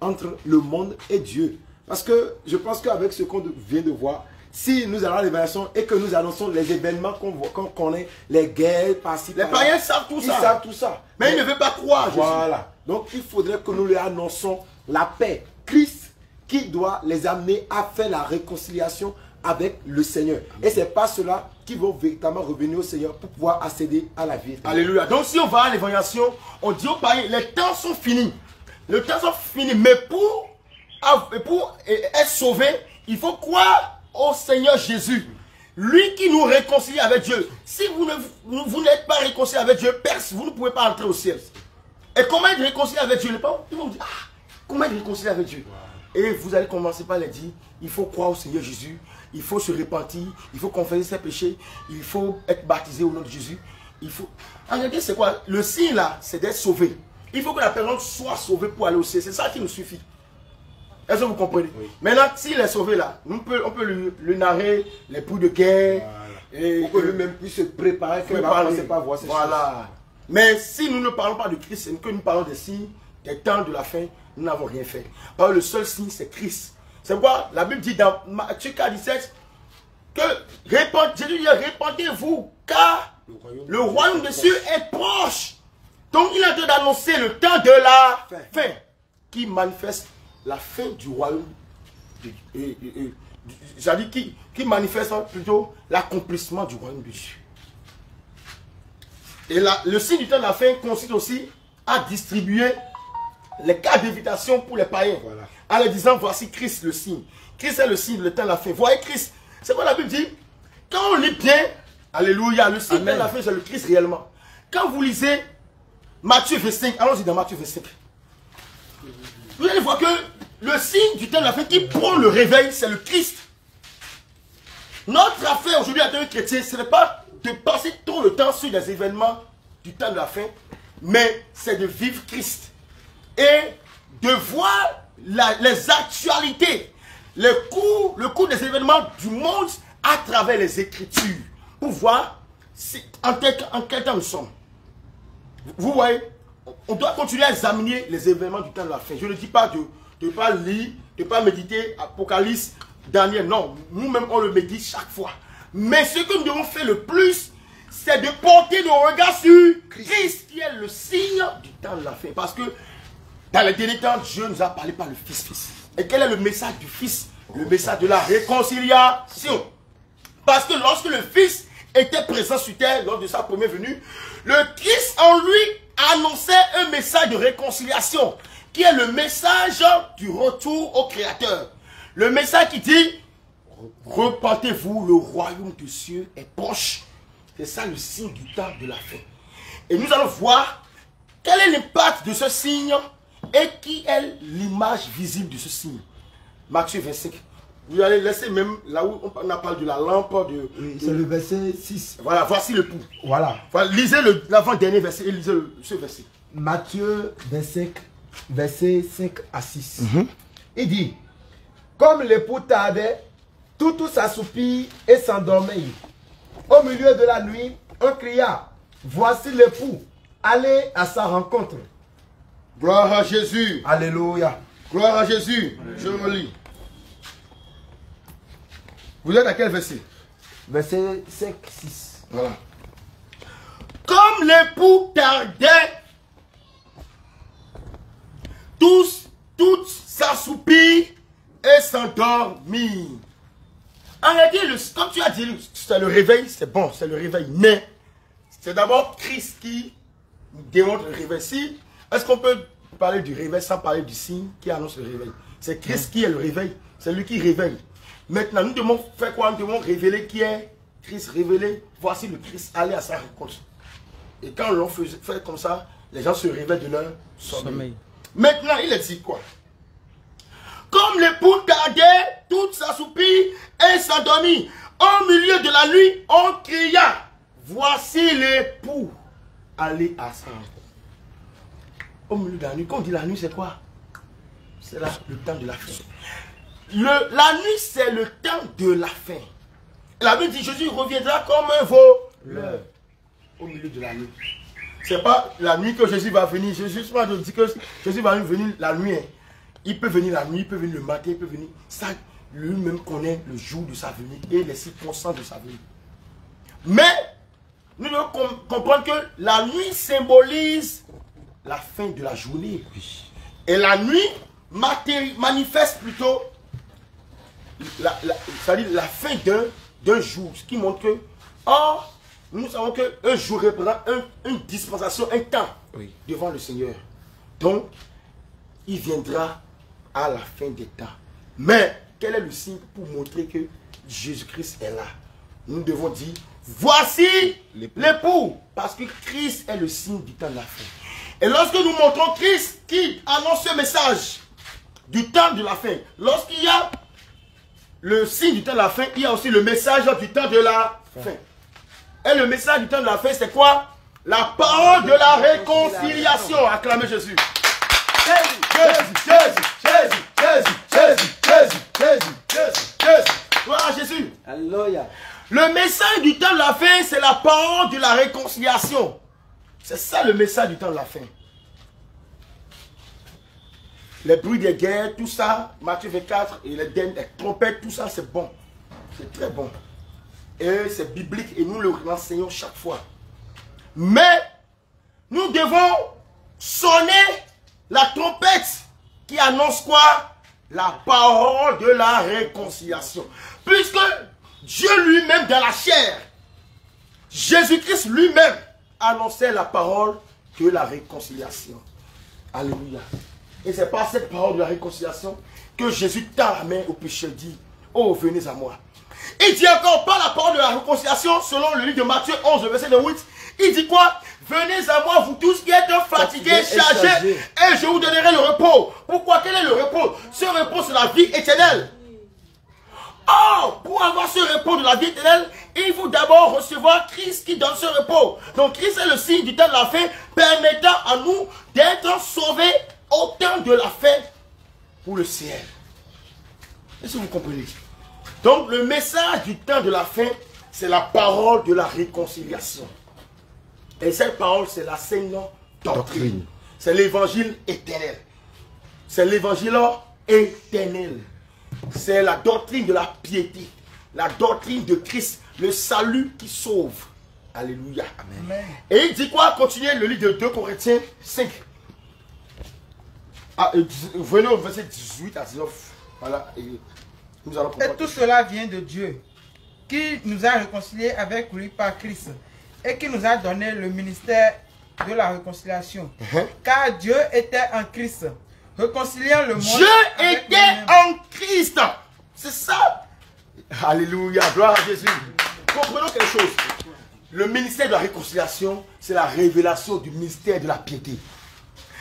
entre le monde et Dieu. Parce que je pense qu'avec ce qu'on vient de voir, si nous allons à l'évangélisation et que nous annonçons les événements qu'on connaît, les guerres, par-ci, les païens savent tout ça. Ils savent tout ça. Mais ils ne veulent pas croire. Voilà. Donc il faudrait que nous leur annonçons la paix. Christ qui doit les amener à faire la réconciliation avec le Seigneur. Et ce n'est pas ceux-là qui vont véritablement revenir au Seigneur pour pouvoir accéder à la vie. Alléluia. Donc si on va à l'évangélisation, on dit aux païens, les temps sont finis. Les temps sont finis. Mais pour être sauvé, il faut croire au Seigneur Jésus. Lui qui nous réconcilie avec Dieu. Si vous n'êtes pas réconcilié avec Dieu, vous ne pouvez pas entrer au ciel. Et comment être réconcilié avec Dieu? Ils vont dire, comment être réconcilié avec Dieu? Et vous allez commencer par les dire, il faut croire au Seigneur Jésus, il faut se repentir, il faut confesser ses péchés, il faut être baptisé au nom de Jésus. En réalité, c'est quoi? Le signe là, c'est d'être sauvé. Il faut que la personne soit sauvée pour aller au ciel. C'est ça qui nous suffit. Est-ce que vous comprenez? Oui. Maintenant, s'il est sauvé là, on peut lui narrer les pouls de guerre. Voilà. Et pour que lui-même puisse se préparer, qu'il ne commence pas à voir ces choses. Mais si nous ne parlons pas de Christ, c'est que nous parlons des signes, des temps de la fin, nous n'avons rien fait. Parce que le seul signe, c'est Christ. C'est pourquoi la Bible dit dans Matthieu 17 que Jésus dit, répandez-vous, car le royaume des cieux est proche. Donc il a dû d'annoncer le temps de la fin qui manifeste la fin du royaume, c'est-à-dire qui manifeste plutôt l'accomplissement du royaume de Dieu. Et là, le signe du temps de la fin consiste aussi à distribuer les cartes d'invitation pour les païens. Voilà. En leur disant, voici Christ le signe. Christ est le signe, le temps de la fin. Voyez Christ. C'est quoi la Bible dit? Quand on lit bien, alléluia, le signe du temps de la fin, c'est le Christ réellement. Quand vous lisez Matthieu 25, allons-y dans Matthieu 25. Vous allez voir que le signe du temps de la fin qui prend le réveil, c'est le Christ. Notre affaire aujourd'hui en tant que chrétien, ce n'est pas de passer tout le temps sur les événements du temps de la fin, mais c'est de vivre Christ. Et de voir les actualités, le cours des événements du monde à travers les Écritures. Pour voir en quel temps nous sommes. Vous voyez, on doit continuer à examiner les événements du temps de la fin. Je ne dis pas de ne pas lire, de ne pas méditer Apocalypse, Daniel. Non, nous-mêmes on le médite chaque fois. Mais ce que nous devons faire le plus, c'est de porter nos regards sur Christ, qui est le signe du temps de la fin. Parce que dans les derniers temps, Dieu nous a parlé par le Fils. Et quel est le message du Fils? Le message de la réconciliation. Parce que lorsque le Fils était présent sur terre, lors de sa première venue, le Christ en lui annonçait un message de réconciliation, qui est le message du retour au Créateur. Le message qui dit, repentez-vous, le royaume des cieux est proche. C'est ça le signe du temps de la fin. Et nous allons voir quel est l'impact de ce signe et qui est l'image visible de ce signe. Matthieu 25. Vous allez laisser même là où on a parlé de la lampe. C'est le verset 6. Voilà, voici le pouls. Voilà. Lisez l'avant-dernier verset et lisez ce verset. Matthieu 25, verset 5 à 6. Il dit, comme l'époux tardait, tout s'assoupit et s'endormit. Au milieu de la nuit, on cria, voici l'époux, allez à sa rencontre. Gloire à Jésus. Alléluia. Gloire à Jésus. Alléluia. Je relis. Vous êtes à quel verset? Verset 5, 6. Voilà. Comme l'époux tardait, toutes s'assoupirent et s'endormirent. En réalité, comme tu as dit, c'est le réveil, c'est bon, c'est le réveil. Mais c'est d'abord Christ qui démontre le réveil. Est-ce qu'on peut parler du réveil sans parler du signe qui annonce le réveil? C'est Christ qui est le réveil. C'est lui qui réveille. Maintenant, nous devons faire quoi? Nous devons révéler qui est Christ. Révéler, voici le Christ, aller à sa rencontre. Et quand l'on fait comme ça, les gens se réveillent de leur sommeil. Maintenant, il a dit quoi? Comme l'époux tardait, tout s'assoupit et s'endormit. Au milieu de la nuit, on cria, voici l'époux, allez à sa rencontre. Au milieu de la nuit, quand on dit la nuit, c'est quoi? C'est là le temps de la fin. la nuit, c'est le temps de la fin. La Bible dit Jésus reviendra comme un voleur au milieu de la nuit. C'est pas la nuit que Jésus va venir. Jésus dit que Jésus va venir la nuit. Il peut venir la nuit, il peut venir le matin, il peut venir. Ça, lui-même connaît le jour de sa venue et les circonstances de sa venue. Mais, nous devons comprendre que la nuit symbolise la fin de la journée. Et la nuit manifeste plutôt c'est-à-dire la fin d'un jour. Ce qui montre que, nous savons qu'un jour représente une dispensation, un temps devant le Seigneur. Donc, il viendra à la fin des temps. Mais, quel est le signe pour montrer que Jésus-Christ est là? Nous devons dire, voici l'époux. Parce que Christ est le signe du temps de la fin. Et lorsque nous montrons Christ qui annonce ce message du temps de la fin, lorsqu'il y a le signe du temps de la fin, il y a aussi le message du temps de la fin. Et le message du temps de la fin, c'est quoi? La parole de la réconciliation. Acclamez Jésus. Jésus. Gloire à Jésus. Alléluia. Le message du temps de la fin, c'est la parole de la réconciliation. C'est ça le message du temps de la fin. Les bruits des guerres, tout ça, Matthieu 24, et les trompettes, tout ça, c'est bon. C'est très bon. Et c'est biblique et nous le renseignons chaque fois. Mais, nous devons sonner la trompette qui annonce quoi? La parole de la réconciliation. Puisque Dieu lui-même dans la chair, Jésus-Christ lui-même annonçait la parole de la réconciliation. Alléluia. Et c'est par cette parole de la réconciliation que Jésus tend la main au pécheur, dit, oh, venez à moi. Il dit encore par la parole de la réconciliation, selon le livre de Matthieu 11, le verset 8, il dit quoi? Venez à moi, vous tous qui êtes fatigués, chargés, et je vous donnerai le repos. Pourquoi? Quel est le repos? Ce repos, c'est la vie éternelle. Oh, pour avoir ce repos de la vie éternelle, il faut d'abord recevoir Christ qui donne ce repos. Donc Christ est le signe du temps de la fin, permettant à nous d'être sauvés au temps de la fin pour le ciel. Est-ce que vous comprenez? Donc le message du temps de la fin, c'est la parole de la réconciliation. Et cette parole, c'est la sainte doctrine. C'est l'évangile éternel. C'est l'évangile éternel. C'est la doctrine de la piété. La doctrine de Christ. Le salut qui sauve. Alléluia. Amen. Et il dit quoi? Continuez le livre de 2 Corinthiens 5. Venez au verset 18 à 19. Voilà. Et nous allons et tout cela vient de Dieu, qui nous a réconciliés avec lui par Christ, et qui nous a donné le ministère de la réconciliation. Car Dieu était en Christ, réconciliant le monde. Dieu était en Christ. C'est ça. Alléluia. Gloire à Jésus. Comprenons quelque chose. Le ministère de la réconciliation, c'est la révélation du mystère de la piété.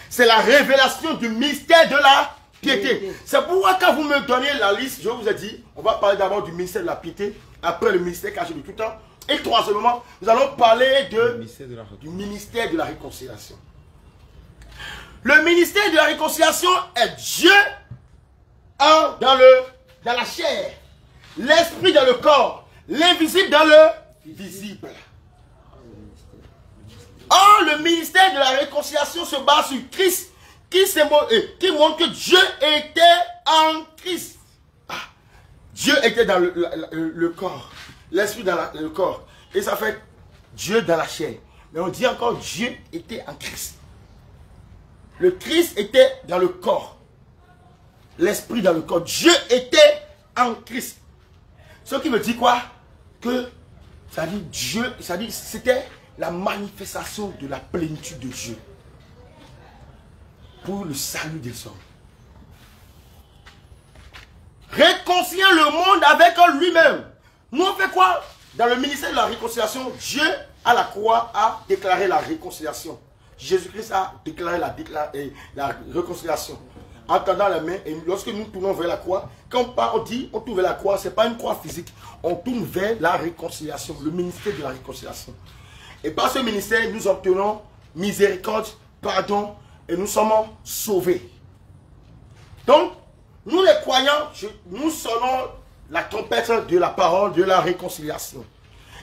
C'est la révélation du mystère de la piété. C'est pourquoi quand vous me donnez la liste, je vous ai dit, on va parler d'abord du ministère de la piété, après le ministère caché de tout temps. Et troisièmement, nous allons parler du ministère de la réconciliation. Le ministère de la réconciliation est Dieu dans la chair, l'esprit dans le corps, l'invisible dans le visible. Or, le ministère de la réconciliation se base sur Christ, qui montre que Dieu était en Christ. Dieu était dans le corps, l'esprit dans le corps. Et ça fait Dieu dans la chair. Mais on dit encore Dieu était en Christ. Le Christ était dans le corps. L'esprit dans le corps. Dieu était en Christ. Ce qui me dit quoi? Que ça dit Dieu, ça dit c'était la manifestation de la plénitude de Dieu pour le salut des hommes. Réconciliant le monde avec lui-même. Nous on fait quoi? Dans le ministère de la réconciliation, Dieu à la croix a déclaré la réconciliation. Jésus-Christ a déclaré la réconciliation. En tendant la main, et lorsque nous tournons vers la croix, quand on dit on tourne vers la croix, ce n'est pas une croix physique. On tourne vers la réconciliation, le ministère de la réconciliation. Et par ce ministère, nous obtenons miséricorde, pardon, et nous sommes sauvés. Donc, nous les croyants, nous sonnons la trompette de la parole de la réconciliation.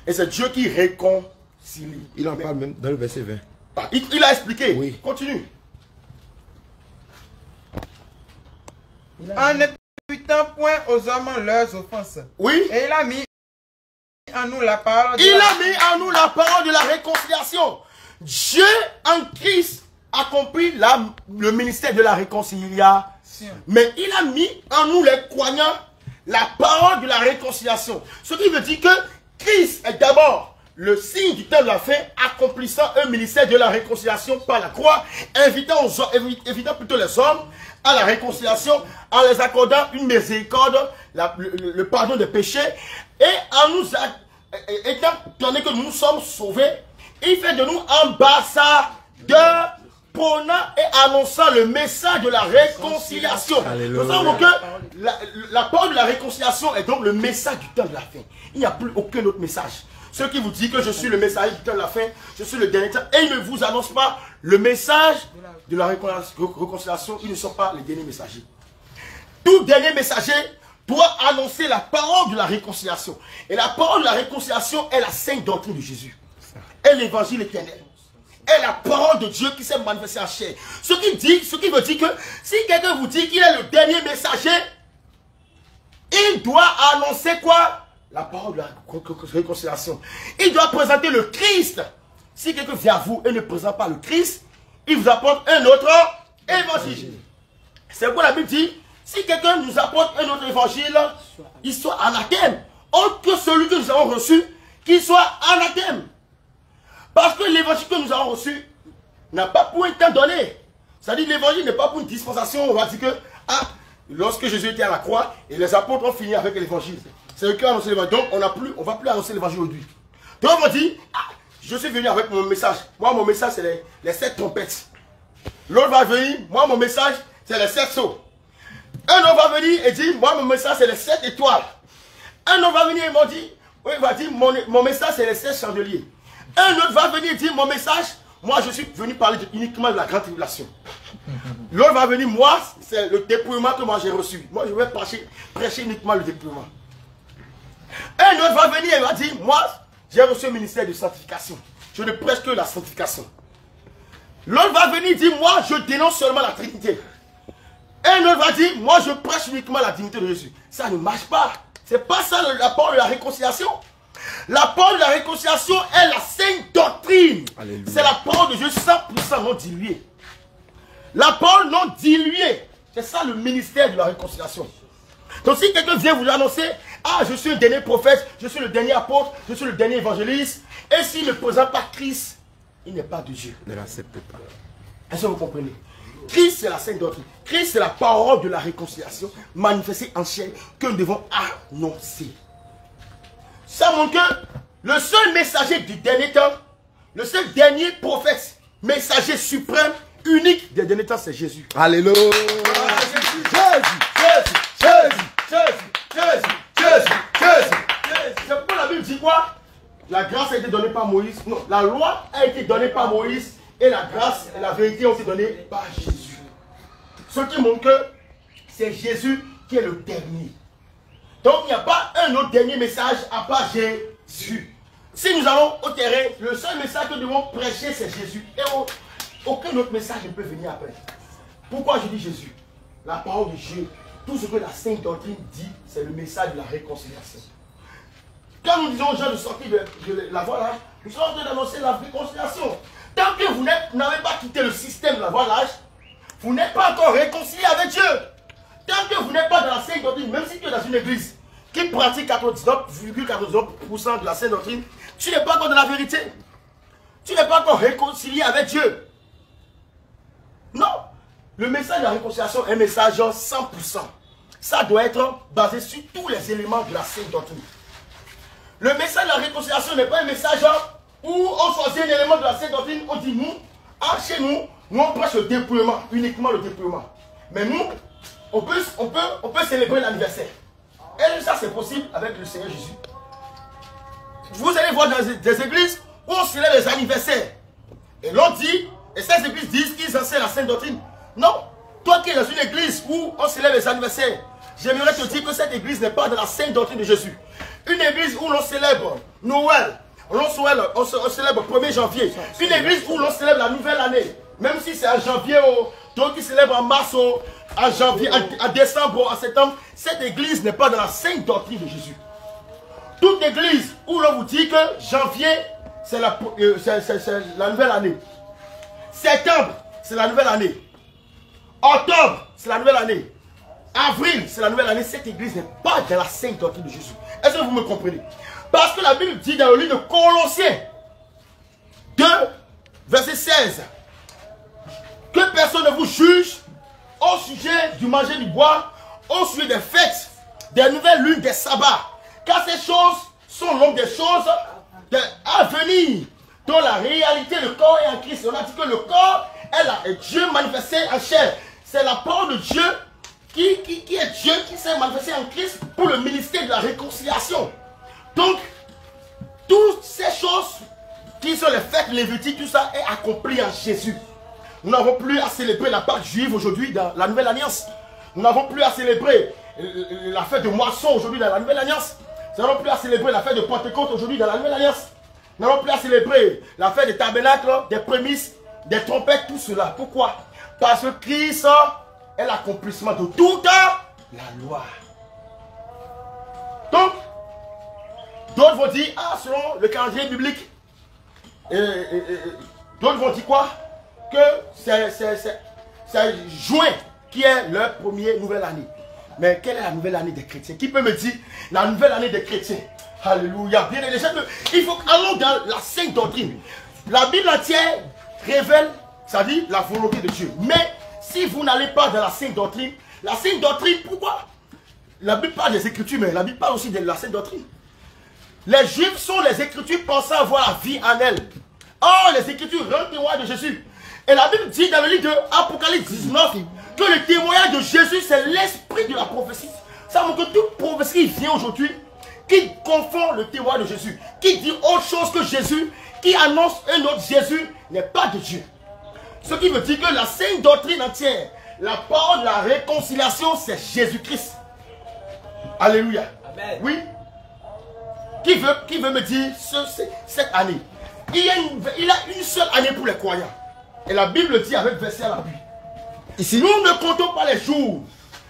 Et c'est Dieu qui réconcilie. Il en parle même dans le verset 20. Il a expliqué. Oui. Continue. En n'imputant point aux hommes leurs offenses. Oui. Et il a mis en nous la parole de Il a mis en nous la parole de la réconciliation. Dieu en Christ accomplit le ministère de la réconciliation. Mais il a mis en nous les croyants la parole de la réconciliation. Ce qui veut dire que Christ est d'abord le signe du temps de la fin, accomplissant un ministère de la réconciliation par la croix, invitant plutôt les hommes à la réconciliation, en les accordant une miséricorde, le pardon des péchés, et en nous étant donné que nous sommes sauvés, il fait de nous ambassadeurs prônant et annonçant le message de la réconciliation. Nous savons que la parole de la réconciliation est donc le message du temps de la fin. Il n'y a plus aucun autre message. Ceux qui vous disent que je suis le messager du temps de la fin, je suis le dernier temps, et ils ne vous annoncent pas le message de la réconciliation, ils ne sont pas les derniers messagers. Tout dernier messager doit annoncer la parole de la réconciliation. Et la parole de la réconciliation est la sainte doctrine de Jésus. Et l'évangile éternel. Et la parole de Dieu qui s'est manifestée en chair. Ce qui veut dire que si quelqu'un vous dit qu'il est le dernier messager, il doit annoncer quoi? La parole de la réconciliation. Il doit présenter le Christ. Si quelqu'un vient à vous et ne présente pas le Christ, il vous apporte un autre évangile. C'est pourquoi la Bible dit, si quelqu'un nous apporte un autre évangile, il soit anathème. Autre que celui que nous avons reçu, qu'il soit anathème. Parce que l'évangile que nous avons reçu n'a pas pour un temps donné. C'est-à-dire l'évangile n'est pas pour une dispensation. On va dire que, lorsque Jésus était à la croix, et les apôtres ont fini avec l'évangile. C'est eux qui ont annoncé l'évangile. Donc on ne va plus annoncer l'évangile aujourd'hui. Donc on va dire, je suis venu avec mon message. Moi, mon message, c'est les 7 trompettes. L'autre va venir, moi, mon message, c'est les 7 sceaux. Un autre va venir et dire, moi, mon message, c'est les 7 étoiles. Un autre va venir et il va dire, mon message, c'est les 7 chandeliers. Un autre va venir et dire, mon message, moi, je suis venu parler uniquement de la grande tribulation. L'autre va venir, moi, c'est le dépouillement que moi j'ai reçu. Moi, je vais prêcher uniquement le dépouillement. Un autre va venir et va dire, moi, j'ai reçu le ministère de sanctification. Je ne prêche que la sanctification. L'autre va venir et dire, moi, je dénonce seulement la Trinité. Un autre va dire, moi, je prêche uniquement la dignité de Jésus. Ça ne marche pas. C'est pas ça la parole de la réconciliation. La parole de la réconciliation est la sainte doctrine. C'est la parole de Dieu 100% non diluée. La parole non diluée. C'est ça le ministère de la réconciliation. Donc si quelqu'un vient vous annoncer, je suis le dernier prophète, je suis le dernier apôtre, je suis le dernier évangéliste, et s'il ne présente pas Christ, il n'est pas de Dieu. Ne l'accepte pas. Est-ce que vous comprenez? Christ, c'est la sainte doctrine. Christ, c'est la parole de la réconciliation manifestée en chair que nous devons annoncer. Ça montre que le seul messager du dernier temps, le seul dernier prophète, messager suprême, unique des derniers temps, c'est Jésus. Alléluia. Jésus. C'est pourquoi la Bible dit quoi? La grâce a été donnée par Moïse. Non, la loi a été donnée par Moïse et la grâce et la vérité ont été données par Jésus. Ce qui montre que c'est Jésus qui est le dernier. Donc il n'y a pas un autre dernier message à part Jésus. Si nous allons au terrain, le seul message que nous devons prêcher, c'est Jésus. Et aucun autre message ne peut venir après. Pourquoi je dis Jésus? La parole de Dieu, tout ce que la sainte doctrine dit, c'est le message de la réconciliation. Quand nous disons aux gens de sortir de la voie lâche, nous sommes en train d'annoncer la réconciliation. Tant que vous n'avez pas quitté le système de la voie lâche, vous n'êtes pas encore réconcilié avec Dieu. Tant que vous n'êtes pas dans la sainte doctrine, même si tu es dans une église qui pratique 99,99% de la sainte doctrine, tu n'es pas encore dans la vérité. Tu n'es pas encore réconcilié avec Dieu. Non. Le message de la réconciliation est un message 100%. Ça doit être basé sur tous les éléments de la sainte doctrine. Le message de la réconciliation n'est pas un message où on choisit un élément de la sainte doctrine, on dit nous, chez nous, on prêche le dépouillement, uniquement le dépouillement. Mais nous, on peut célébrer l'anniversaire. Et ça c'est possible avec le Seigneur Jésus. Vous allez voir dans des églises où on célèbre les anniversaires. Et l'on dit, et ces églises disent qu'ils enseignent la sainte doctrine. Non, toi qui es dans une église où on célèbre les anniversaires, j'aimerais te dire que cette église n'est pas dans la sainte doctrine de Jésus. Une église où l'on célèbre Noël, on célèbre le 1er janvier. Une église où l'on célèbre la nouvelle année, même si c'est en janvier, d'autres qui célèbrent en mars, en janvier, en décembre, en septembre, cette église n'est pas dans la sainte doctrine de Jésus. Toute église où l'on vous dit que janvier, c'est la nouvelle année. Septembre, c'est la nouvelle année. Octobre, c'est la nouvelle année. Avril, c'est la nouvelle année. Cette église n'est pas dans la sainte doctrine de Jésus. Est-ce que vous me comprenez? Parce que la Bible dit dans le livre de Colossiens 2, verset 16, que personne ne vous juge au sujet du manger, du boire, au sujet des fêtes, des nouvelles lunes, des sabbats. Car ces choses sont l'ombre des choses à venir, dont la réalité, le corps est en Christ. On a dit que le corps est Dieu manifesté en chair. C'est la parole de Dieu qui est Dieu qui s'est manifesté en Christ pour le ministère de la réconciliation. Donc, toutes ces choses qui sont les fêtes lévitiques, tout ça est accompli en Jésus. Nous n'avons plus à célébrer la Pâque juive aujourd'hui dans la Nouvelle Alliance. Nous n'avons plus à célébrer la fête de moisson aujourd'hui dans la Nouvelle Alliance. Nous n'avons plus à célébrer la fête de Pentecôte aujourd'hui dans la Nouvelle Alliance. Nous n'avons plus à célébrer la fête des tabernacles, des prémices, des trompettes, tout cela. Pourquoi? Parce que Christ est l'accomplissement de toute la loi. Donc, d'autres vont dire, ah, selon le calendrier biblique, d'autres vont dire quoi? Que c'est juin qui est leur première nouvelle année. Mais quelle est la nouvelle année des chrétiens? Qui peut me dire la nouvelle année des chrétiens? Alléluia. Bien, il faut allons dans la sainte doctrine. La Bible entière révèle, ça dit, la volonté de Dieu. Mais si vous n'allez pas dans la sainte doctrine, pourquoi? La Bible parle des Écritures, mais la Bible parle aussi de la sainte doctrine. Les Juifs sont les Écritures pensant avoir la vie en elles. Or, les Écritures rendent témoin de Jésus. Et la Bible dit dans le livre de Apocalypse 19 que le témoignage de Jésus, c'est l'esprit de la prophétie. Ça montre que toute prophétie qui vient aujourd'hui, qui confond le témoignage de Jésus, qui dit autre chose que Jésus, qui annonce un autre Jésus, n'est pas de Dieu. Ce qui veut dire que la sainte doctrine entière, la parole de la réconciliation, c'est Jésus-Christ. Alléluia. Amen. Oui. Qui veut me dire cette année? Il a une seule année pour les croyants. Et la Bible dit avec verset à l'appui. Ici, nous ne comptons pas les jours.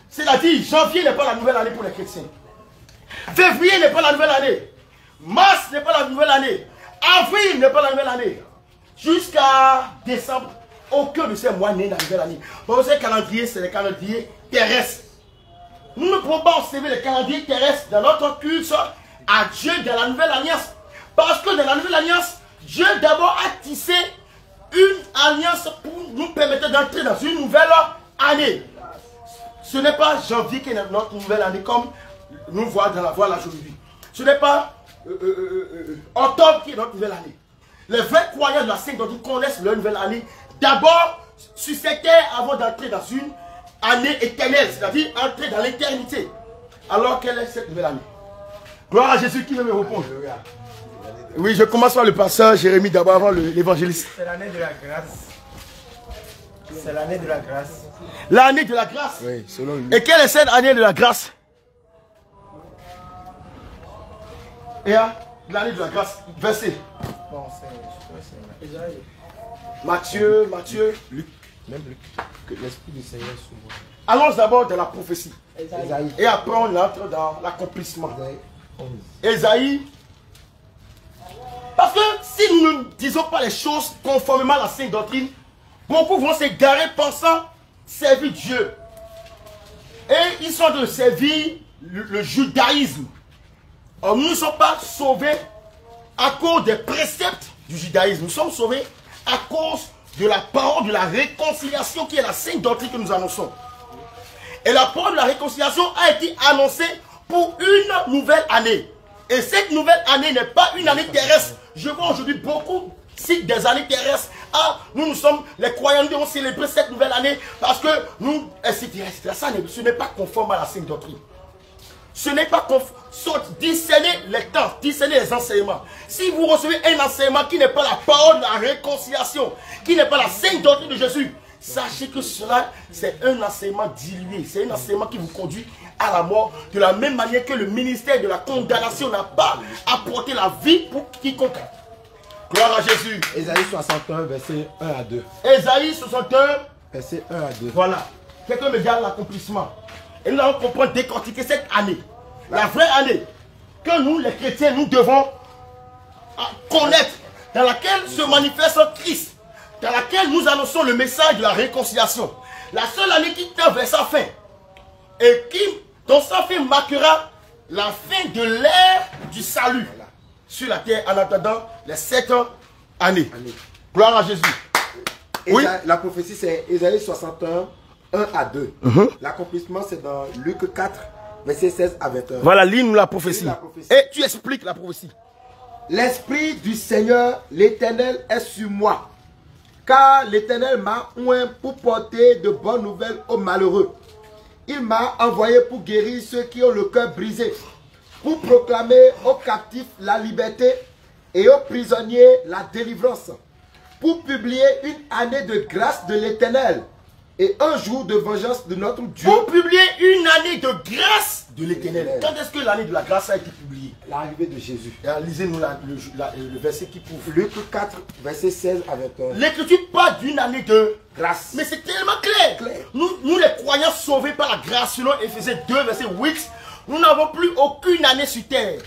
C'est-à-dire, janvier n'est pas la nouvelle année pour les chrétiens. Février n'est pas la nouvelle année. Mars n'est pas la nouvelle année. Avril n'est pas la nouvelle année. Jusqu'à décembre, aucun de ces mois n'est la nouvelle année. Parce que ce calendrier, c'est le calendrier terrestre. Nous ne pouvons pas observer le calendrier terrestre dans notre culte à Dieu dans la nouvelle alliance. Parce que dans la nouvelle alliance, Dieu d'abord a tissé une alliance pour nous permettre d'entrer dans une nouvelle année. Ce n'est pas janvier qui est notre nouvelle année comme nous voyons dans la voie aujourd'hui. Ce n'est pas octobre qui est notre nouvelle année. Les vrais croyants de la Sainte Doctrine connaissent leur nouvelle année d'abord sur cette terre avant d'entrer dans une année éternelle, c'est-à-dire entrer dans l'éternité. Alors quelle est cette nouvelle année? Gloire à Jésus. Qui veut me répondre? Oui, je commence par le pasteur Jérémie d'abord avant l'évangéliste. C'est l'année de la grâce. C'est l'année de la grâce. L'année de la grâce. Oui, selon lui. Et quelle est cette année de la grâce? Et l'année de la grâce, verset. Bon, c'est Matthieu, Luc, même Luc. Que l'Esprit du Seigneur s'ouvre. Allons d'abord dans la prophétie. Ésaïe. Et après on entre dans l'accomplissement. Ésaïe. Parce que si nous ne disons pas les choses conformément à la sainte doctrine, beaucoup vont s'égarer pensant servir Dieu. Et ils sont de servir le judaïsme. Or, nous ne sommes pas sauvés à cause des préceptes du judaïsme. Nous sommes sauvés à cause de la parole de la réconciliation qui est la sainte doctrine que nous annonçons. Et la parole de la réconciliation a été annoncée pour une nouvelle année. Et cette nouvelle année n'est pas une année terrestre. Je vois aujourd'hui beaucoup citent des années terrestres. Ah, nous sommes les croyants, nous devons célébrer cette nouvelle année parce que nous, etc. Ça, ce n'est pas conforme à la sainte doctrine. Ce n'est pas conforme. Discernez les temps, discernez les enseignements. Si vous recevez un enseignement qui n'est pas la parole de la réconciliation, qui n'est pas la sainte doctrine de Jésus, sachez que cela, c'est un enseignement dilué. C'est un enseignement qui vous conduit à la mort. De la même manière que le ministère de la condamnation n'a pas apporté la vie pour quiconque. Gloire à Jésus. Ésaïe 61, verset 1 à 2. Ésaïe 61, verset 1 à 2. Voilà. Quelqu'un me garde l'accomplissement. Et nous allons comprendre, décortiquer cette année. La vraie année que nous, les chrétiens, nous devons connaître, dans laquelle se manifeste Christ, dans laquelle nous annonçons le message de la réconciliation. La seule année qui tend vers sa fin, et qui, dont sa fin marquera la fin de l'ère du salut sur la terre, en attendant les 7 années. Gloire à Jésus. Oui. La prophétie, c'est Ésaïe 61, 1 à 2. L'accomplissement, c'est dans Luc 4, verset 16 à 21. Voilà, lis-nous la prophétie. Et tu expliques la prophétie. L'Esprit du Seigneur, l'Éternel, est sur moi. Car l'Éternel m'a oint pour porter de bonnes nouvelles aux malheureux. Il m'a envoyé pour guérir ceux qui ont le cœur brisé, pour proclamer aux captifs la liberté et aux prisonniers la délivrance, pour publier une année de grâce de l'Éternel et un jour de vengeance de notre Dieu. Pour publier une année de grâce de l'Éternel. Quand est-ce que l'année de la grâce a été publiée? L'arrivée de Jésus. Lisez-nous le verset qui prouve. Luc 4, verset 16 à 21. L'écriture parle d'une année de grâce. Mais c'est tellement clair. Nous les croyants sauvés par la grâce, selon Éphésiens 2, verset 8, nous n'avons plus aucune année sur terre.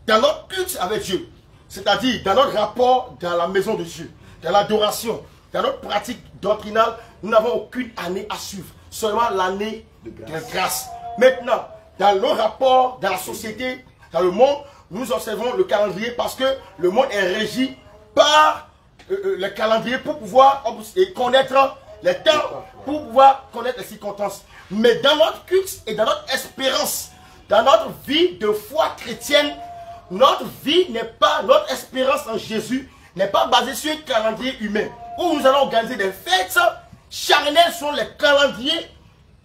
Dans notre culte avec Dieu, c'est-à-dire dans notre rapport dans la maison de Dieu, dans l'adoration, dans notre pratique doctrinale, nous n'avons aucune année à suivre. Seulement l'année de grâce. Maintenant, dans nos rapports, dans la société, dans le monde, nous observons le calendrier parce que le monde est régi par le calendrier pour pouvoir connaître les temps, pour pouvoir connaître les circonstances. Mais dans notre culte et dans notre espérance, dans notre vie de foi chrétienne, notre vie n'est pas, notre espérance en Jésus n'est pas basée sur un calendrier humain où nous allons organiser des fêtes charnelles sur les calendriers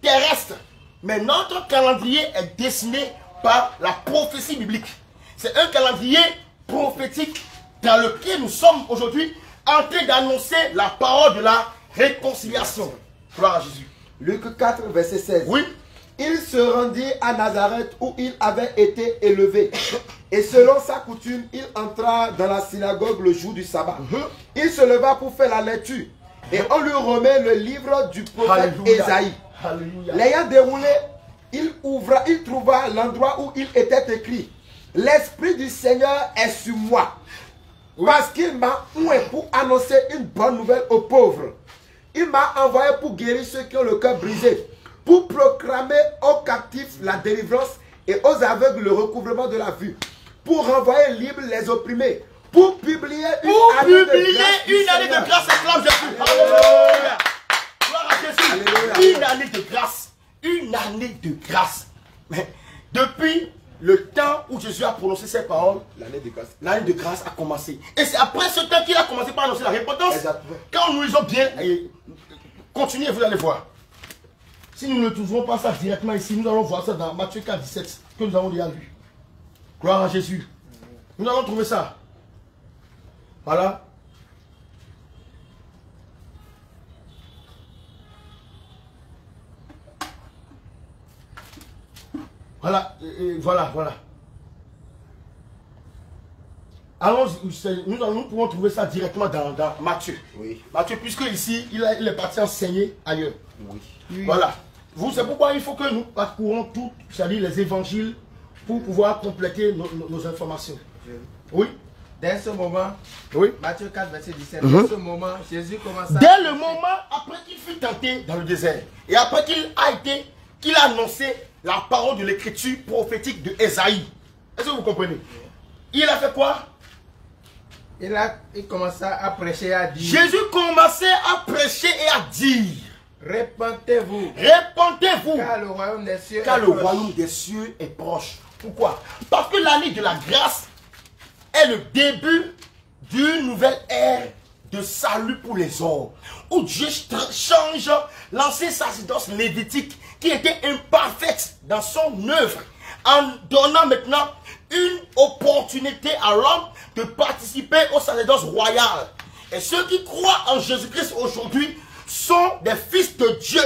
terrestres. Mais notre calendrier est dessiné par la prophétie biblique. C'est un calendrier prophétique dans lequel nous sommes aujourd'hui en train d'annoncer la parole de la réconciliation. Gloire à Jésus. Luc 4, verset 16. Oui. Il se rendit à Nazareth où il avait été élevé. Et selon sa coutume, il entra dans la synagogue le jour du sabbat. Il se leva pour faire la lecture. Et on lui remet le livre du prophète Ésaïe. L'ayant déroulé, il trouva l'endroit où il était écrit: l'Esprit du Seigneur est sur moi, parce qu'il m'a oint pour annoncer une bonne nouvelle aux pauvres. Il m'a envoyé pour guérir ceux qui ont le cœur brisé, pour proclamer aux captifs la délivrance et aux aveugles le recouvrement de la vue, pour renvoyer libres les opprimés, pour publier une année de grâce. Acclame Jésus. Alléluia. Gloire à Jésus. Alléluia. Une année de grâce. Une année de grâce. Mais depuis le temps où Jésus a prononcé ces paroles, l'année de grâce a commencé. Et c'est après ce temps qu'il a commencé par annoncer la repentance. Quand nous lisons bien, continuez, vous allez voir. Si nous ne trouvons pas ça directement ici, nous allons voir ça dans Matthieu 4, 17, que nous avons déjà lu. Gloire à Jésus. Nous allons trouver ça. Voilà. Voilà, voilà. Alors, nous pouvons trouver ça directement dans Matthieu. Oui. Matthieu, puisque ici, il est parti enseigner ailleurs. Oui. Voilà. C'est pourquoi il faut que nous parcourons tout, c'est-à-dire les évangiles, pour pouvoir compléter nos informations. Oui. Dès ce moment, oui. Matthieu 4, verset 17, dès ce moment, Jésus commença. Dès le moment après qu'il fut tenté dans le désert, et après qu'il a annoncé la parole de l'écriture prophétique de Ésaïe. Est-ce que vous comprenez? Il a fait quoi? Il commença à prêcher et à dire. Jésus commençait à prêcher et à dire: répentez-vous. Répentez-vous. Car le royaume des cieux est proche. Pourquoi? Parce que l'année de la grâce est le début d'une nouvelle ère de salut pour les hommes, où Dieu change l'ancien sacerdoce lévitique qui était imparfaite dans son œuvre, en donnant maintenant une opportunité à l'homme de participer au sacerdoce royal. Et ceux qui croient en Jésus-Christ aujourd'hui sont des de Dieu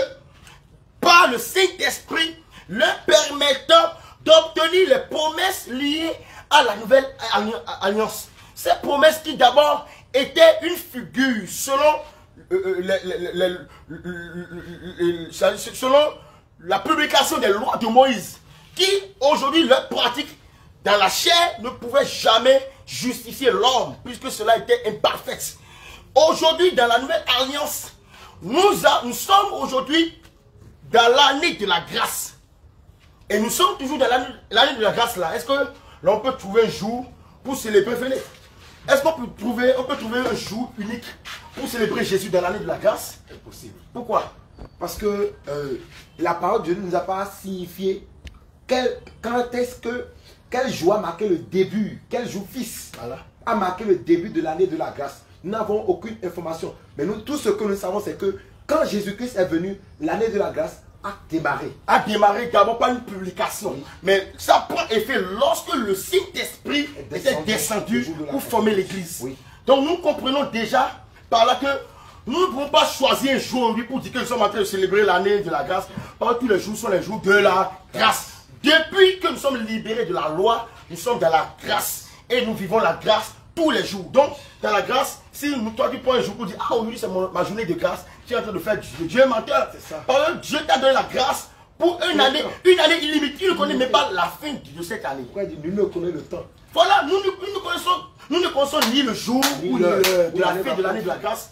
par le Saint-Esprit, leur permettant d'obtenir les promesses liées à la nouvelle alliance. Ces promesses qui d'abord étaient une figure selon la publication des lois de Moïse, qui aujourd'hui leur pratique dans la chair ne pouvait jamais justifier l'homme, puisque cela était imparfait. Aujourd'hui, dans la nouvelle alliance, nous sommes aujourd'hui dans l'année de la grâce. Et nous sommes toujours dans l'année de la grâce là. Est-ce que l'on peut trouver un jour pour célébrer? Venez. Est-ce qu'on peut trouver un jour unique pour célébrer Jésus dans l'année de la grâce? Impossible. Pourquoi? Parce que la parole de Dieu ne nous a pas signifié quel jour a marqué le début, quel jour fils a marqué le début de l'année de la grâce. Nous n'avons aucune information. Mais nous, tout ce que nous savons, c'est que quand Jésus-Christ est venu, l'année de la grâce a démarré. A démarré d'abord par une publication. Oui. Mais ça prend effet lorsque le Saint-Esprit était descendu pour former l'Église. Oui. Donc nous comprenons déjà par là que nous ne pouvons pas choisir un jour pour dire que nous sommes en train de célébrer l'année de la grâce. Or, tous les jours sont les jours de la grâce. Depuis que nous sommes libérés de la loi, nous sommes dans la grâce. Et nous vivons la grâce tous les jours. Donc, dans la grâce, si toi tu prends un jour pour dire, ah aujourd'hui c'est ma journée de grâce, tu es en train de faire Dieu est menteur. Parce que Dieu t'a donné la grâce pour une année illimitée. Tu ne connais même pas la fin de cette année. Pourquoi il dit, nul ne connaît le temps? Voilà, nous ne connaissons ni le jour ni l'heure de la fin de l'année de la grâce.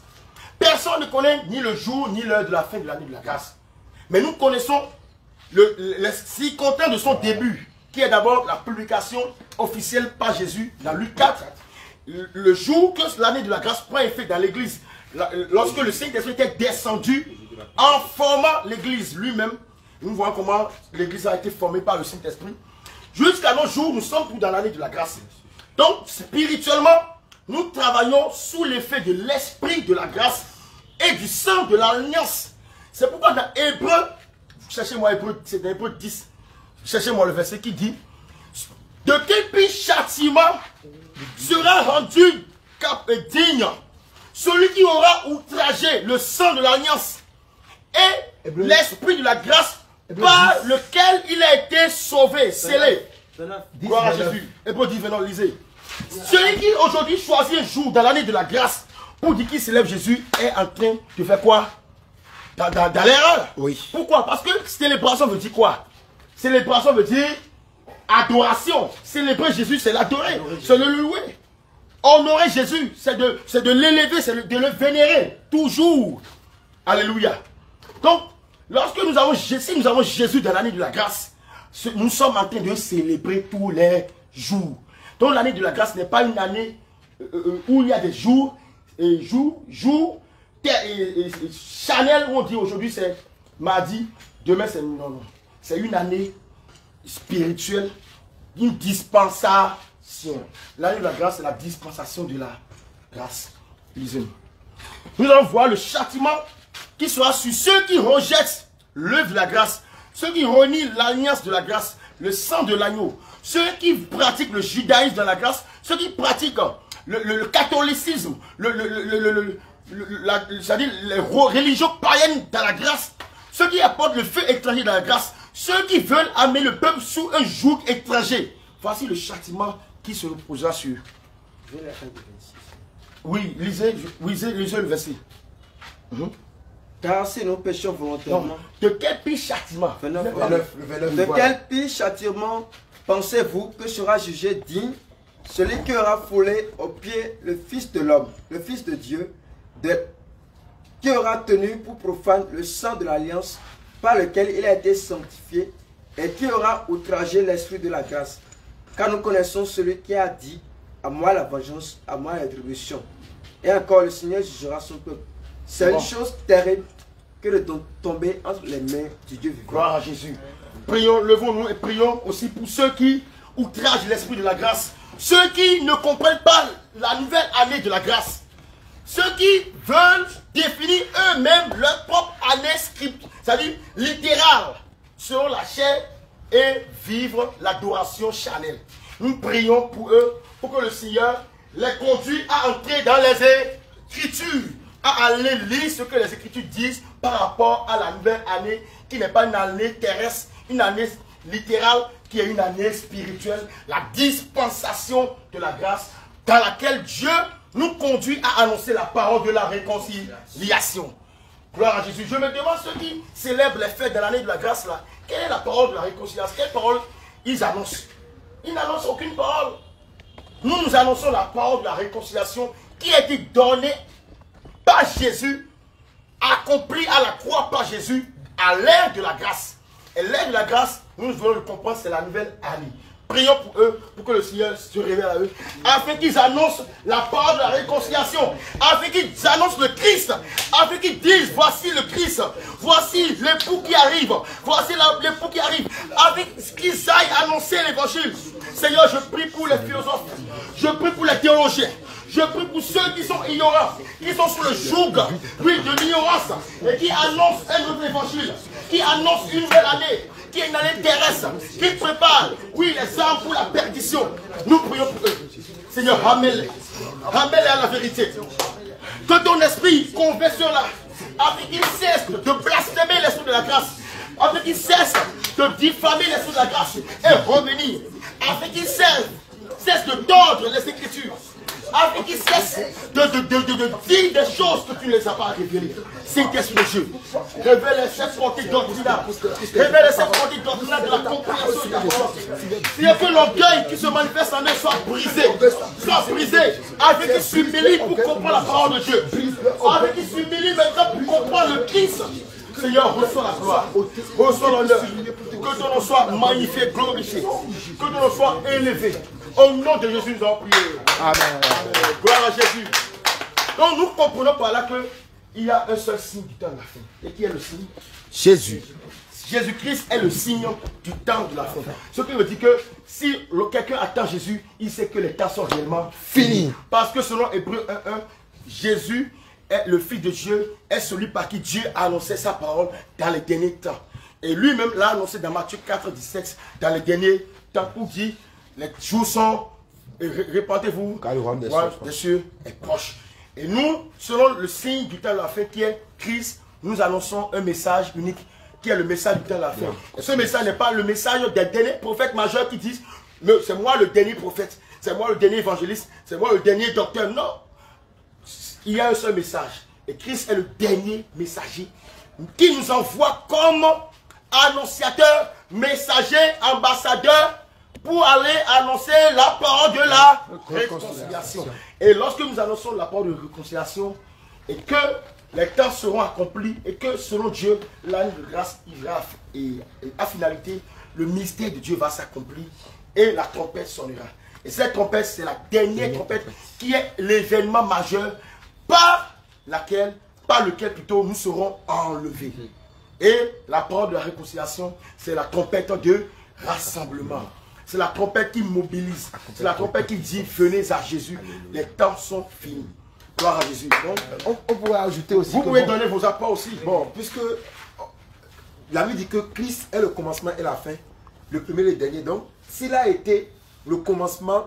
Personne ne connaît ni le jour ni l'heure de la fin de l'année de la grâce. Mais nous connaissons les circonstances de son début, qui est d'abord la publication officielle par Jésus dans Luc 4. Le jour que l'année de la grâce prend effet dans l'église, lorsque le Saint-Esprit était descendu en formant l'église lui-même, nous voyons comment l'église a été formée par le Saint-Esprit. Jusqu'à nos jours, nous sommes dans l'année de la grâce. Donc, spirituellement, nous travaillons sous l'effet de l'esprit de la grâce et du sang de l'alliance. C'est pourquoi dans Hébreu, cherchez-moi Hébreu, c'est dans Hébreu 10, cherchez-moi le verset qui dit, de quel puis châtiment sera rendu digne celui qui aura outragé le sang de l'alliance et l'esprit de la grâce par lequel il a été sauvé, scellé. Gloire à Jésus. Hébreu 10, venons, lisez. Celui qui aujourd'hui choisit un jour dans l'année de la grâce pour dire qu'il célèbre Jésus est en train de faire quoi? Dans l'erreur. Oui. Pourquoi? Parce que célébration veut dire quoi? Célébration veut dire adoration. Célébrer Jésus, c'est l'adorer, c'est le louer. Honorer Jésus, c'est de l'élever, c'est de le vénérer, toujours. Alléluia. Donc, lorsque nous avons Jésus dans l'année de la grâce, nous sommes en train de célébrer tous les jours. Donc, l'année de la grâce n'est pas une année où il y a des jours, Chanel, où on dit aujourd'hui c'est mardi, demain c'est non. C'est une année spirituelle, une dispensation. L'année de la grâce, c'est la dispensation de la grâce. Lisez-nous. Nous allons voir le châtiment qui sera sur ceux qui rejettent l'œuvre de la grâce, ceux qui renient l'alliance de la grâce, le sang de l'agneau, ceux qui pratiquent le judaïsme de la grâce, ceux qui pratiquent le catholicisme, c'est-à-dire les religions païennes dans la grâce, ceux qui apportent le feu étranger dans la grâce, ceux qui veulent amener le peuple sous un joug étranger. Voici le châtiment qui se reposera sur. Oui, lisez le verset. Car si nous péchons volontairement. De quel pire châtiment? De quel pire châtiment pensez-vous que sera jugé digne celui qui aura foulé au pied le Fils de l'homme, le Fils de Dieu, qui aura tenu pour profane le sang de l'alliance par lequel il a été sanctifié et qui aura outragé l'esprit de la grâce? Car nous connaissons celui qui a dit, à moi la vengeance, à moi la rétribution. Et encore, le Seigneur jugera son peuple. C'est une chose terrible que de tomber entre les mains du Dieu vivant. Gloire à Jésus. Prions, levons-nous et prions aussi pour ceux qui outragent l'esprit de la grâce. Ceux qui ne comprennent pas la nouvelle année de la grâce. Ceux qui veulent définir eux-mêmes leur propre année script, c'est-à-dire littérale, selon la chair, et vivre l'adoration charnelle. Nous prions pour eux, pour que le Seigneur les conduise à entrer dans les Écritures, à aller lire ce que les Écritures disent par rapport à la nouvelle année, qui n'est pas une année terrestre, une année littérale, qui est une année spirituelle, la dispensation de la grâce, dans laquelle Dieu nous conduit à annoncer la parole de la réconciliation. Gloire à Jésus. Je me demande ceux qui célèbrent les fêtes de l'année de la grâce là, quelle est la parole de la réconciliation? Quelle parole ils annoncent? Ils n'annoncent aucune parole. Nous annonçons la parole de la réconciliation qui a été donnée par Jésus, accomplie à la croix par Jésus, à l'ère de la grâce. Et l'ère de la grâce, nous devons le comprendre, c'est la nouvelle année. Prions pour eux, pour que le Seigneur se révèle à eux, afin qu'ils annoncent la parole de la réconciliation, afin qu'ils annoncent le Christ, afin qu'ils disent, voici le Christ, voici l'époux qui arrive, voici l'époux qui arrive, afin qu'ils aillent annoncer l'évangile. Seigneur, je prie pour les philosophes, je prie pour les théologiens, je prie pour ceux qui sont ignorants, qui sont sous le joug, oui, de l'ignorance, et qui annoncent un autre évangile, qui annoncent une nouvelle année, qui est une année terrestre, qui prépare, oui, les âmes pour la perdition. Nous prions pour eux. Seigneur, ramène-les à la vérité. Que ton esprit convainc ceux-là, afin qu'ils cessent de blasphémer l'esprit de la grâce, afin qu'ils cessent de diffamer l'esprit de la grâce et revenir, afin qu'ils cessent de tordre les Écritures, afin qu'ils cessent de dire des choses que tu ne les as pas révélées. Saint-Esprit de Dieu, révèle cette portée doctrinale, révèle cette portée doctrinale de la compréhension de la parole. Si que l'orgueil qui se manifeste en eux soit brisé, afin qu'ils s'humilient pour comprendre la parole de Dieu, afin qu'ils s'humilient maintenant pour comprendre le Christ. Seigneur, reçois la gloire, reçois l'honneur, que ton nom soit magnifié, glorifié, que ton nom soit élevé. Au nom de Jésus, nous avons prié. Amen. Gloire à Jésus. Donc nous comprenons par là qu'il y a un seul signe du temps de la fin. Et qui est le signe? Jésus. Jésus-Christ est le signe du temps de la fin. Ce qui veut dire que si quelqu'un attend Jésus, il sait que les temps sont réellement finis. Parce que selon Hébreux 1.1, Jésus est le Fils de Dieu, est celui par qui Dieu a annoncé sa parole dans les derniers temps. Et lui-même l'a annoncé dans Matthieu 4.17, dans les derniers temps, où il dit, les jours sont, répandez-vous, car le royaume des cieux est proche. Et nous, selon le signe du temps de la fin qui est Christ, nous annonçons un message unique qui est le message du temps de la fin. Et ce message n'est pas le message des derniers prophètes majeurs qui disent, c'est moi le dernier prophète, c'est moi le dernier évangéliste, c'est moi le dernier docteur. Non. Il y a un seul message. Et Christ est le dernier messager qui nous envoie comme annonciateur, messager, ambassadeur pour aller annoncer la parole de la réconciliation. Et lorsque nous annonçons la parole de réconciliation et que les temps seront accomplis et que selon Dieu, l'année de grâce ira et à finalité, le mystère de Dieu va s'accomplir et la trompette sonnera. Et cette trompette, c'est la dernière trompette qui est l'événement majeur par lequel plutôt nous serons enlevés. Et la parole de la réconciliation, c'est la trompette de rassemblement. C'est la trompette qui mobilise. C'est la trompette qui dit, venez à Jésus, les temps sont finis. Gloire à Jésus. Donc, on pourrait ajouter aussi. Vous pouvez donner vos apports aussi. Bon, puisque la Bible dit que Christ est le commencement et la fin, le premier et le dernier. Donc, s'il a été le commencement,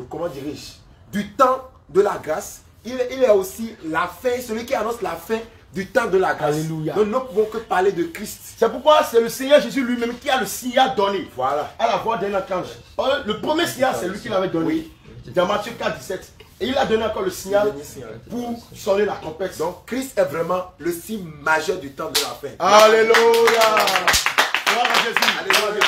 comment dirais-je, du temps de la grâce, il est aussi la fin, celui qui annonce la fin du temps de la grâce. Alléluia. Donc nous ne pouvons que parler de Christ. C'est pourquoi c'est le Seigneur Jésus lui-même qui a le signal donné. Voilà. À la voix d'un archange. Le premier signal, c'est lui qui l'avait donné. Oui. Dans Matthieu 4.17. Et il a donné encore le signal pour sonner la trompette. Donc Christ est vraiment le signe majeur du temps de la fin. Alléluia. Gloire à Jésus. Alléluia.